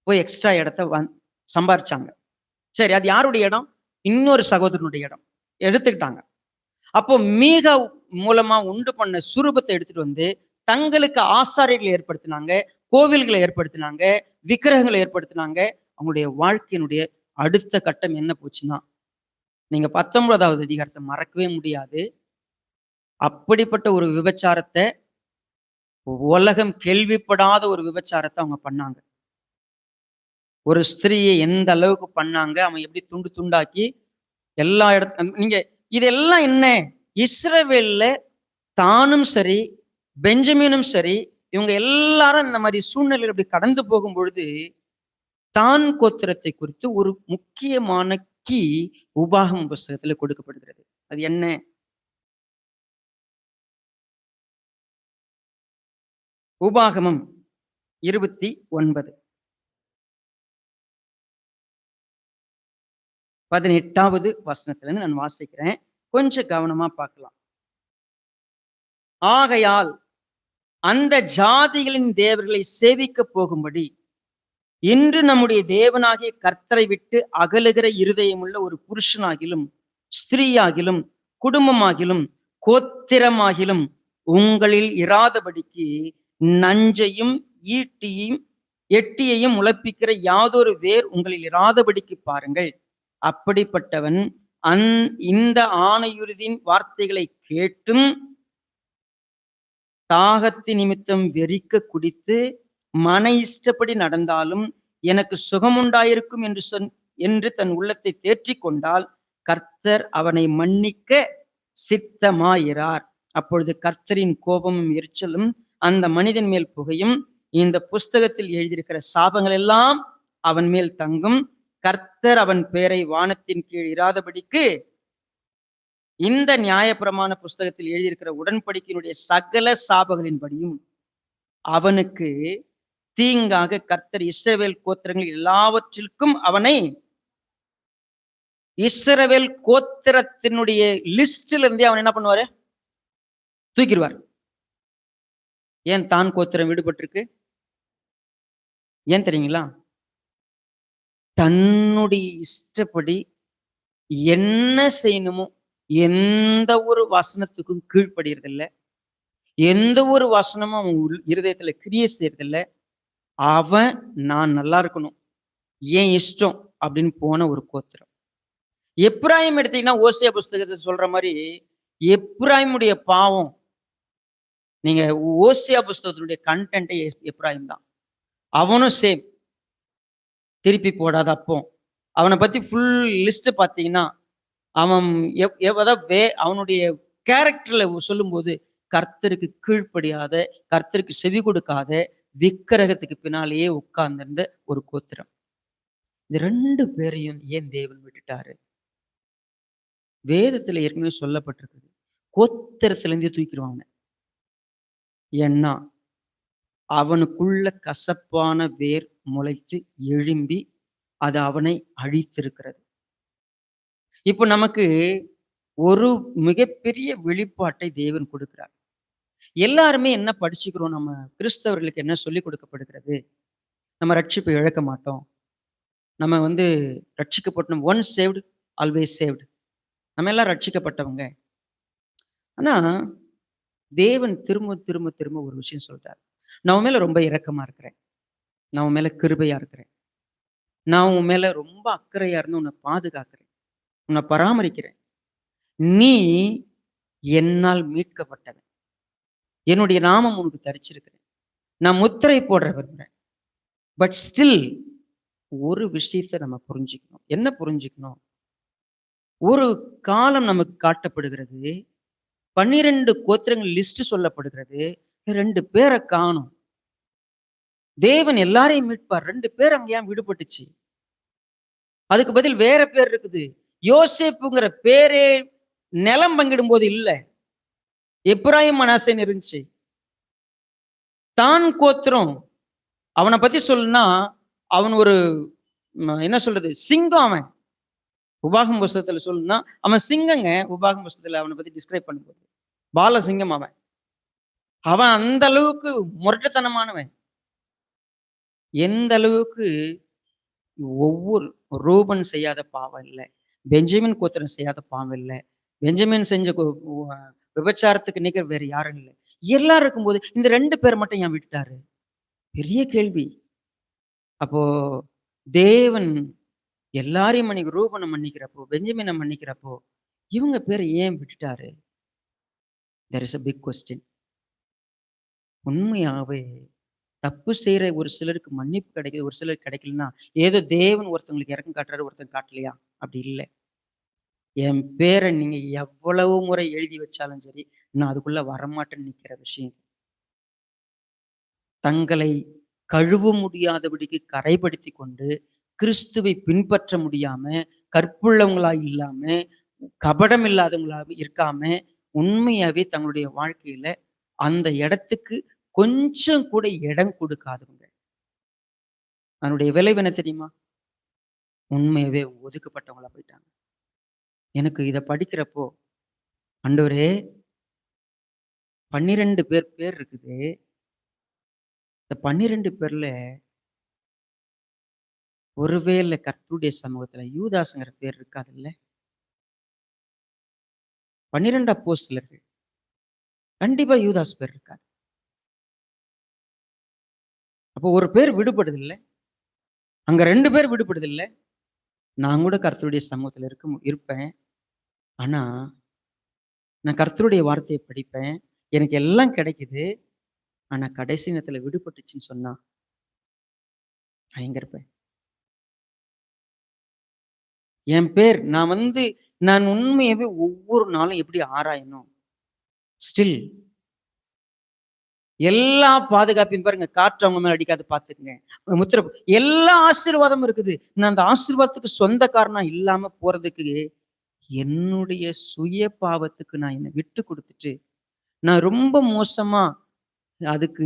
போய் எக்ஸ்ட்ரா இடத்த சம்பாரிச்சாங்க. சரி, அது யாருடைய இடம்? இன்னொரு சகோதரனுடைய இடம் எடுத்துக்கிட்டாங்க. அப்போ மீகா மூலமா உண்டு பண்ண சுரூபத்தை எடுத்துட்டு வந்து தங்களுக்கு ஆசாரியர்களை ஏற்படுத்தினாங்க, கோவில்களை ஏற்படுத்தினாங்க, விக்கிரகங்களை ஏற்படுத்தினாங்க. அவங்களுடைய வாழ்க்கையினுடைய அடுத்த கட்டம் என்ன போச்சுன்னா, நீங்க 19வது அதிகாரத்தை மறக்கவே முடியாது. அப்படிப்பட்ட ஒரு விபச்சாரத்தை, உலகம் கேள்விப்படாத ஒரு விபச்சாரத்தை அவங்க பண்ணாங்க. ஒரு ஸ்திரீயை எந்த அளவுக்கு பண்ணாங்க, அவன் எப்படி துண்டு துண்டாக்கி எல்லா நீங்க இதெல்லாம் என்ன, இஸ்ரவேல்ல தானும் சரி பெஞ்சமினும் சரி இவங்க எல்லாரும் இந்த மாதிரி சூழ்நிலையில் அப்படி கடந்து போகும் பொழுது தான் கோத்திரத்தை குறித்து ஒரு முக்கியமான கீ உபாகம் புஸ்தகத்துல கொடுக்கப்படுகிறது. அது என்ன? உபாகமம் 29 18வது வசனத்துல இருந்து நான் வாசிக்கிறேன், கொஞ்சம் கவனமா பார்க்கலாம். ஆகையால் அந்த ஜாதிகளின் தேவர்களை சேவிக்க போகும்படி இன்று நம்முடைய தேவனாகிய கர்த்தரை விட்டு அகலுகிற இருதயமுள்ள ஒரு புருஷனாகிலும் ஸ்திரீயாகிலும் குடும்பமாகிலும் கோத்திரமாகிலும் உங்களில் இராதபடிக்கு நஞ்சையும் ஈட்டியும் எட்டியையும் முளைப்பிக்கிற யாதொரு வேர் உங்களில் இராதபடிக்கு பாருங்கள். அப்படிப்பட்டவன் இந்த ஆணையுறுதியின் வார்த்தைகளை கேட்டும் தாகத்தி நிமித்தம் வெறிக்க குடித்து மன இஷ்டப்படி நடந்தாலும் எனக்கு சுகமுண்டாயிருக்கும் என்று தன் உள்ளத்தை தேற்றிக் கொண்டால் கர்த்தர் அவனை மன்னிக்க சித்தமாயிரார். அப்பொழுது கர்த்தரின் கோபமும் எரிச்சலும் அந்த மனிதன் மேல் புகையும். இந்த புஸ்தகத்தில் எழுதியிருக்கிற சாபங்கள் எல்லாம் அவன் மேல் தங்கும். கர்த்தர் அவன் பெயரை வானத்தின் கீழ் இராதபடிக்கு இந்த நியாயப்பிரமாண புஸ்தகத்தில் எழுதியிருக்கிற உடன்படிக்கையினுடைய சகல சாபங்களின்படியும் அவனுக்கு தீங்காக கர்த்தர் இஸ்ரவேல் கோத்திரங்கள் எல்லாவற்றிற்கும் அவனை இஸ்ரவேல் கோத்திரத்தினுடைய லிஸ்டில் இருந்தே அவன் என்ன பண்ணுவாரு, தூக்கிடுவார். ஏன் தான் கோத்திரம் விடுபட்டிருக்கு? ஏன் தெரியுங்களா? தன்னுடைய இஷ்டப்படி என்ன செய்யணுமோ எந்த ஒரு வசனத்துக்கும் கீழ்ப்படுகிறதில்லை, எந்த ஒரு வசனமும் அவன் இருதயத்துல கிரியை செய்யறதில்லை. அவன் நான் நல்லா இருக்கணும், ஏன் இஷ்டம் அப்படின்னு போன ஒரு கோத்திரம். எப்ராயிம் எடுத்தீங்கன்னா ஓசியா புஸ்தகத்தை சொல்ற மாதிரி எப்ராயிமுடைய பாவம், நீங்க ஓசியா புஸ்தகத்தினுடைய கண்டென்ட்டே எப்ராயிம் தான். அவனும் சேம், திருப்பி போடாத அப்போ அவனை பத்தி ஃபுல் லிஸ்ட் பார்த்தீங்கன்னா அவன் அவனுடைய கேரக்டர்ல சொல்லும்போது கர்த்தருக்கு கீழ்ப்படியாத, கர்த்தருக்கு செவி கொடுக்காத, விக்கிரகத்துக்கு பின்னாலேயே உட்கார்ந்திருந்த ஒரு கோத்திரம். இந்த 2 பேரையும் ஏன் தேவன் விட்டுட்டாரு? வேதத்துல ஏற்கனவே சொல்லப்பட்டிருக்குது, கோத்திரத்துல இருந்து தூக்கிடுவாங்க. ஏன்னா அவனுக்குள்ள கசப்பான வேர் முளைத்து எழும்பி அது அவனை அழித்திருக்கிறது. இப்போ நமக்கு ஒரு மிகப்பெரிய வெளிப்பாட்டை தேவன் கொடுக்கிறார். எல்லாருமே என்ன படிச்சுக்கிறோம்? நம்ம கிறிஸ்தவர்களுக்கு என்ன சொல்லி கொடுக்கப்படுகிறது? நம்ம ரட்சிப்பை இழக்க மாட்டோம், நம்ம ரட்சிக்கப்பட்டோம், ஒன் சேவ்டு ஆல்வேஸ் சேவ்டு, நம்ம எல்லாம் ரட்சிக்கப்பட்டவங்க, ஆனா தேவன் திரும்ப திரும்ப திரும்ப ஒரு விஷயம் சொல்றார். நான் உன் மேல ரொம்ப இரக்கமா இருக்கிறேன். நான் உன் மேல கிருபையா இருக்கிறேன். நான் உன் மேல ரொம்ப அக்கறையா இருந்து உன்னை பாதுகாக்கிறேன். உன்னை பராமரிக்கிறேன். நீ என்னால் மீட்கப்பட்டவன். என்னுடைய நாமம் உனக்கு தரிச்சிருக்கிறேன். நான் முத்திரை போடுற விரும்புறேன். பட் ஸ்டில் ஒரு விஷயத்தை நம்ம புரிஞ்சுக்கணும். என்ன புரிஞ்சுக்கணும்? ஒரு காலம் நமக்கு காட்டப்படுகிறது. 12 கோத்திரங்கள் லிஸ்ட் சொல்லப்படுகிறது. 2 பேரை காணோம். தேவன் எல்லாரையும் மீட்பார். 2 பேர் அங்க ஏன் விடுபட்டுச்சு? அதுக்கு பதில் வேற பேர் இருக்குது. யோசேப்புங்கிற பேரே நிலம் பங்கிடும் போது இல்ல. எப்ராயிம் மனாசேன்னு இருந்துச்சு. தான் கோத்திரம் அவனை பத்தி சொல்லணும்னா அவன் ஒரு என்ன சொல்றது சிங்கம். அவன் உபாகம் புஸ்தகத்துல சொல்லணும்னா அவன் சிங்கங்க. உபாகம் புஸ்தகத்துல அவனை பத்தி டிஸ்கிரைப் பண்ணும்போது பால சிங்கம். அவன் அவன் அந்த அளவுக்கு முரட்டுத்தனமானவன். எந்த அளவுக்கு ஒவ்வொரு ரூபன் செய்யாத பாவம் இல்லை, பெஞ்சமின் கோத்திரம் செய்யாத பாவம் இல்லை, பெஞ்சமின் செஞ்ச விபச்சாரத்துக்கு நிகர் வேற யாரும் இல்லை. எல்லாரும் இருக்கும்போது இந்த 2 பேரை மட்டும் ஏன் விட்டுட்டாரு? பெரிய கேள்வி. அப்போ தேவன் எல்லாரையும் ரூபனை மன்னிக்கிறப்போ, பெஞ்சமினை மன்னிக்கிறப்போ இவங்க பேரை ஏன் விட்டுட்டாரு? there is a big question. உண்மையாவே தப்பு செய்யற ஒரு சிலருக்கு மன்னிப்பு கிடைக்குது, ஒரு சிலருக்கு கிடைக்கலன்னா ஏதோ தேவன் ஒருத்தவங்களுக்கு இறக்கம் காட்டுறாரு, ஒருத்தன் காட்டலையா? அப்படி இல்லை. என் பேரை நீங்க எவ்வளவு முறை எழுதி வச்சாலும் சரி, நான் அதுக்குள்ள வரமாட்டேன்னு நிக்கிற விஷயம். தங்களை கழுவ முடியாதபடிக்கு கரைப்படுத்தி கொண்டு கிறிஸ்துவை பின்பற்ற முடியாம, கற்புள்ளவங்களா இல்லாம, கபடம் இல்லாதவங்களா இருக்காம, உண்மையாவே தங்களுடைய வாழ்க்கையில அந்த இடத்துக்கு கொஞ்சம் கூட இடம் கொடுக்காதவங்க. அதனுடைய விளைவு என்ன தெரியுமா? உண்மையாவே ஒதுக்கப்பட்டவங்களா போயிட்டாங்க. எனக்கு இதை படிக்கிறப்போ, ஆண்டவரே 12 பேர் இருக்குது. இந்த 12 பேர்ல ஒருவேளை கர்த்தருடைய சமூகத்துல யூதாஸ்ங்கிற பேர் இருக்காது இல்ல? 12 அப்போஸ்தலர்கள் கண்டிப்பா யூதாஸ் பேர் இருக்காது. அப்போ ஒரு பேர் விடுபடுது இல்ல? அங்க 2 பேர் விடுபடுது இல்ல? நான் கூட கர்த்தருடைய சமூகத்துல இருப்பேன். ஆனா நான் கர்த்தருடைய வார்த்தையை படிப்பேன். எனக்கு எல்லாம் கிடைக்குது. ஆனா கடைசி நேரத்துல விடுபட்டுச்சுன்னு சொன்னா நான் எங்க இருப்பேன்? என் பேர் நான் உண்மையாவே ஒவ்வொரு நாளும் எப்படி ஆராயணும்? ஸ்டில் எல்லா பாதுகாப்பையும் பாருங்க, காற்று அவங்க மேல அடிக்காது பாத்துக்குங்க. முத்திர எல்லா ஆசீர்வாதமும் இருக்குது. நான் அந்த ஆசீர்வாதத்துக்கு சொந்தக்காரனா இல்லாம போறதுக்கு என்னுடைய சுய பாவத்துக்கு நான் என்னை விட்டு கொடுத்துட்டு நான் ரொம்ப மோசமா அதுக்கு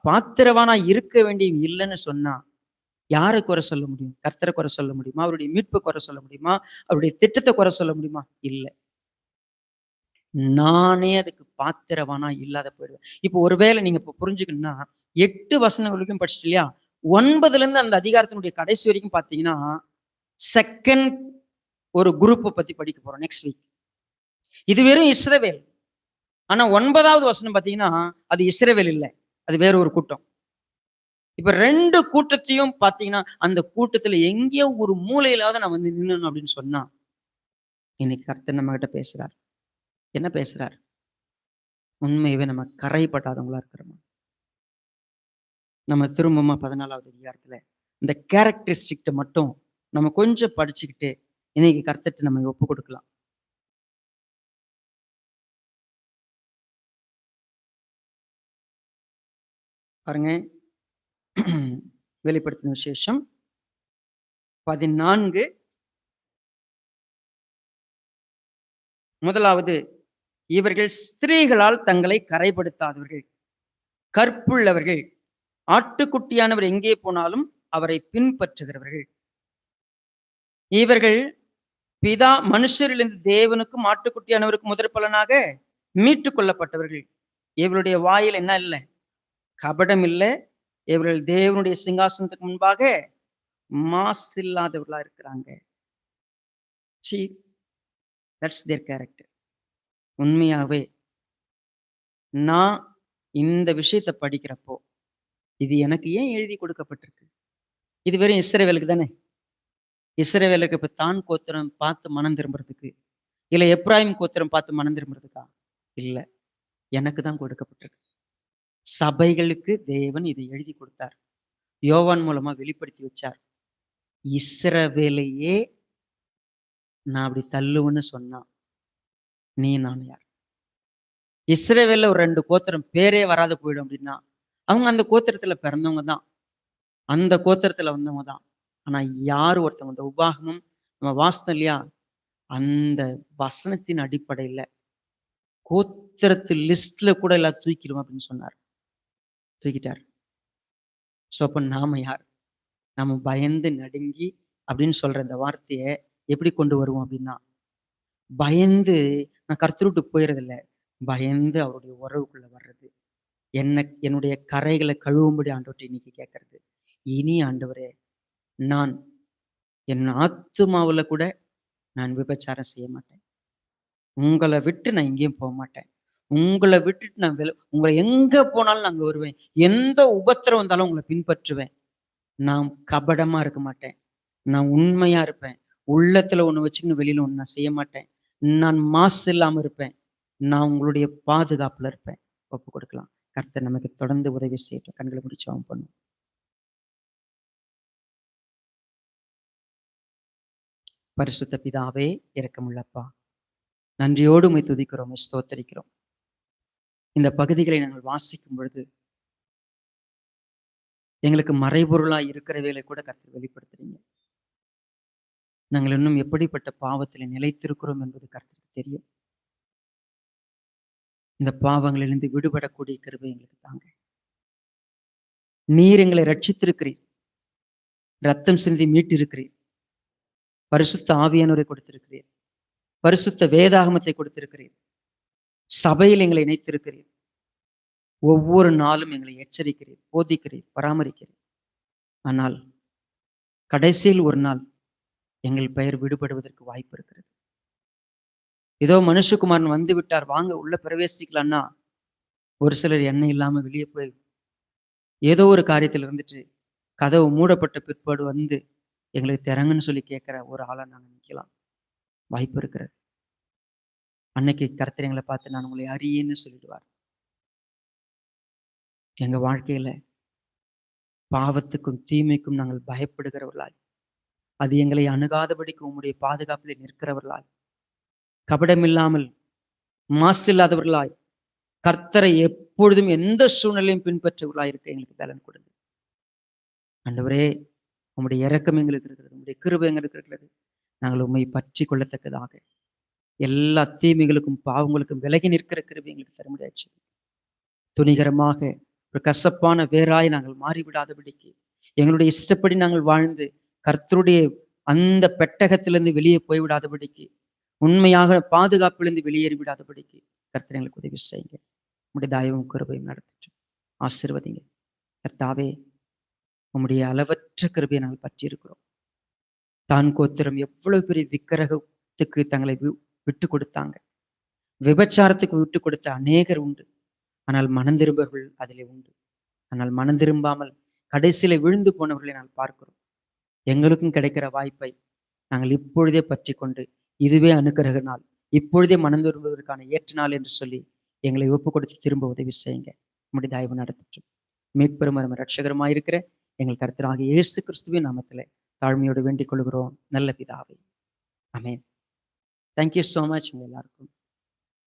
பாத்திரவானா இருக்க வேண்டிய இல்லைன்னு சொன்னா யாரை குறை சொல்ல முடியும்? கர்த்தரை குறை சொல்ல முடியுமா? அவருடைய மீட்பை குறை சொல்ல முடியுமா? அவருடைய திட்டத்தை குறை சொல்ல முடியுமா? இல்லை. நானே அதுக்கு பாத்திரவானா இல்லாத போயிடுவேன். இப்போ ஒருவேளை நீங்க இப்போ புரிஞ்சுக்கணும்னா 8 வசனங்களுக்கும் படிச்சுட்டு இல்லையா, 9ல இருந்து அந்த அதிகாரத்தினுடைய கடைசி வரைக்கும் பாத்தீங்கன்னா செகண்ட் ஒரு குரூப்பை பத்தி படிக்க போறோம் நெக்ஸ்ட் வீக். இது வெறும் இஸ்ரவேல். ஆனா 9வது வசனம் பாத்தீங்கன்னா அது இஸ்ரவேல் இல்லை, அது வேற ஒரு கூட்டம். இப்ப 2 கூட்டத்தையும் பாத்தீங்கன்னா அந்த கூட்டத்துல எங்கேயோ ஒரு மூலையிலாவது நான் நின்னணும் அப்படின்னு சொன்னா இன்னைக்கு கர்த்தர் நம்ம கிட்ட பேசுறார். என்ன பேசுறார்? உண்மையவே நம்ம கரைப்பட்டாதவங்களா இருக்கிறோமா? நம்ம திரும்பமா 14வது அதிகாரத்துல இந்த கேரக்டரிஸ்டிக்ட மட்டும் நம்ம கொஞ்சம் படிச்சுக்கிட்டு இன்னைக்கு கர்த்தர்ட்ட நம்ம ஒப்பு கொடுக்கலாம். பாருங்க, வெளிப்படுத்தின விசேஷம் 14 முதலாவது, இவர்கள் ஸ்திரீகளால் தங்களை கரைப்படுத்தாதவர்கள், கற்புள்ளவர்கள், ஆட்டுக்குட்டியானவர் எங்கே போனாலும் அவரை பின்பற்றுகிறவர்கள். இவர்கள் மனுஷரிலிருந்து தேவனுக்கும் ஆட்டுக்குட்டியானவருக்கும் முதற்பலனாக மீட்டுக் கொள்ளப்பட்டவர்கள். இவருடைய வாயில் என்ன இல்லை? கபடம் இல்லை. இவர்கள் தேவனுடைய சிங்காசனத்துக்கு முன்பாக மாசு இல்லாதவர்களா இருக்கிறாங்க. That's there character. உண்மையாவே நான் இந்த விஷயத்த படிக்கிறப்போ, இது எனக்கு ஏன் எழுதி கொடுக்கப்பட்டிருக்கு? இது வெறும் இஸ்ரவேலுக்கு தானே. இஸ்ரவேலுக்கு இப்ப தான் கோத்திரம் பார்த்து மனம் திரும்புறதுக்கு, இல்ல எப்பிராயீம் கோத்திரம் பார்த்து மனம் திரும்புறதுக்கா? இல்ல. எனக்கு தான் கொடுக்கப்பட்டிருக்கு. சபைகளுக்கு தேவன் இதை எழுதி கொடுத்தார். யோவான் மூலமா வெளிப்படுத்தி வச்சார். இஸ்ரவேலையே நான் அப்படி தள்ளுவேன்னு சொன்னா, நீ நான் யார்? இஸ்ரவேல்ல ஒரு 2 கோத்திரம் பேரே வராத போயிடும் அப்படின்னா, அவங்க அந்த கோத்திரத்துல பிறந்தவங்க தான். அந்த கோத்திரத்துல வந்தவங்க தான். ஆனா யார் ஒருத்தவங்க இந்த உபாகமம் நம்ம வாசித்தோம் இல்லையா? அந்த வசனத்தின் அடிப்படையில கோத்திரத்து லிஸ்ட்ல கூட எல்லாம் தூக்கிடுவோம் அப்படின்னு சொன்னார். தூக்கிட்டார். சோ அப்ப நாம யார்? நாம பயந்து நடுங்கி அப்படின்னு சொல்ற இந்த வார்த்தைய எப்படி கொண்டு வருவோம் அப்படின்னா, பயந்து நான் கர்த்தரை விட்டு போயிறதில்ல. பயந்து அவருடைய உறவுக்குள்ள வர்றது. என்னுடைய கரைகளை கழுவும்படி ஆண்டவர்ட்ட இன்னைக்கு கேட்கறது. இனி ஆண்டவரே, நான் என் ஆத்துமாவுல கூட நான் விபச்சாரம் செய்ய மாட்டேன். உங்கள விட்டு நான் எங்கேயும் போமாட்டேன். உங்கள விட்டுட்டு நான் உங்கள எங்க போனாலும் நான் அங்க வருவேன். எந்த உபத்திரம் வந்தாலும் உங்கள பின்பற்றுவேன். நான் கபடமா இருக்க மாட்டேன். நான் உண்மையா இருப்பேன். உள்ளத்துல ஒண்ணு வச்சுக்கின்னு வெளியில ஒண்ணு நான் செய்ய மாட்டேன். நான் மாசு இல்லாம இருப்பேன். நான் உங்களுடைய பாதுகாப்புல இருப்பேன். ஒப்பு கொடுக்கலாம். கர்த்தர் நமக்கு தொடர்ந்து உதவி செய்யட்டும். கண்களை மூடி ஜெபம் பண்ணுவோம். பரிசுத்த பிதாவே, இரக்கமுள்ளப்பா, நன்றியோடு உம்மை துதிக்கிறோம், ஸ்தோத்தரிக்கிறோம். இந்த பகுதிகளை நாங்கள் வாசிக்கும் பொழுது எங்களுக்கு மறைபொருளாய் இருக்கிறவைகளை கூட கர்த்தர் வெளிப்படுத்துறீங்க. நாங்கள் இன்னும் எப்படிப்பட்ட பாவத்தில் நிலைத்திருக்கிறோம் என்பது கர்த்தருக்கு தெரியும். இந்த பாவங்களிலிருந்து விடுபடக்கூடிய கிருபை எங்களுக்கு தாங்க. நீர் எங்களை ரட்சித்திருக்கிறீர். ரத்தம் சிந்தி மீட்டிருக்கிறீர். பரிசுத்த ஆவியானவரை கொடுத்திருக்கிறீர். பரிசுத்த வேதாகமத்தை கொடுத்திருக்கிறீர். சபையில் எங்களை இணைத்திருக்கிறீர். ஒவ்வொரு நாளும் எங்களை எச்சரிக்கிறீர், போதிக்கிறீர், பராமரிக்கிறீர். ஆனால் கடைசியில் ஒரு நாள் எங்கள் பெயர் விடுபடுவதற்கு வாய்ப்பு இருக்கிறது. ஏதோ மனுஷகுமாரன் வந்து விட்டார், வாங்க உள்ள பிரவேசிக்கலாம்னா ஒரு சிலர் எண்ணெய் இல்லாம வெளியே போய் ஏதோ ஒரு காரியத்தில் இருந்துட்டு கதவு மூடப்பட்ட பிற்பாடு வந்து எங்களுக்கு திறங்குன்னு சொல்லி கேட்கிற ஒரு ஆளா நாங்க நிக்கலாம். வாய்ப்பு இருக்கிறது. அன்னைக்கு கர்த்தர் எங்களை பார்த்து நான் உங்களை அறியேன்னு சொல்லிடுவார். எங்க வாழ்க்கையில பாவத்துக்கும் தீமைக்கும் நாங்கள் பயப்படுகிறவர்களாய், அது எங்களை அணுகாதபடிக்கு உம்முடைய பாதுகாப்பில் நிற்கிறவர்களாய், கபடமில்லாமல் மாசு இல்லாதவர்களாய், கர்த்தரை எப்பொழுதும் எந்த சூழ்நிலையும் பின்பற்றவர்களாய் இருக்க எங்களுக்கு பலன் கொடுங்க. ஆண்டவரே, உம்முடைய இரக்கம் எங்களுக்கு இருக்கிறது, உம்முடைய கிருபை எங்களுக்கு இருக்கிறது. நாங்கள் உம்மை பற்றி கொள்ளத்தக்கதாக எல்லா தீமைகளுக்கும் பாவங்களுக்கும் விலகி நிற்கிற கிருபை எங்களுக்கு தர முடியாச்சு. துணிகரமாக ஒரு கசப்பான வேராய் நாங்கள் மாறிவிடாதபடிக்கு, எங்களுடைய இஷ்டப்படி நாங்கள் வாழ்ந்து கர்த்தருடைய அந்த பெட்டகத்திலிருந்து வெளியே போய்விடாதபடிக்கு, உண்மையாக பாதுகாப்பிலிருந்து வெளியேறி விடாதபடிக்கு கர்த்தர் எங்களுக்கு உதவி செய்யுங்க. உம்முடைய தயவும் கிருபையும் நடத்திட்டு ஆசீர்வதிங்க. கர்த்தாவே, உம்முடைய அளவற்ற கிருபையை நாங்கள் பற்றி இருக்கிறோம். தான் கோத்திரம் எவ்வளவு பெரிய விக்கிரகத்துக்கு தங்களை விட்டு கொடுத்தாங்க. விபச்சாரத்துக்கு விட்டு கொடுத்த அநேகர் உண்டு. ஆனால் மனம் திரும்பவர்கள் அதிலே உண்டு. ஆனால் மனம் திரும்பாமல் கடைசியில விழுந்து போனவர்களை நாங்கள் பார்க்கிறோம். எங்களுக்கும் கிடைக்கிற வாய்ப்பை நாங்கள் இப்பொழுதே பற்றி கொண்டு, இதுவே அனுக்கிரக நாள், இப்பொழுதே மனம் திரும்புவதற்கான ஏற்ற நாள் என்று சொல்லி எங்களை ஒப்பு கொடுத்து திரும்ப உதவி செய்யுங்க. நம்முடைய தயவு நடத்திட்டோம். மீட்பெரும் ரட்சகரமாயிருக்கிற எங்கள் கர்த்தராகிய இயேசு கிறிஸ்துவின் நாமத்திலே தாழ்மையோடு வேண்டிக் கொள்கிறோம் நல்ல பிதாவே. ஆமென். தேங்க்யூ ஸோ மச் உங்க எல்லாருக்கும்.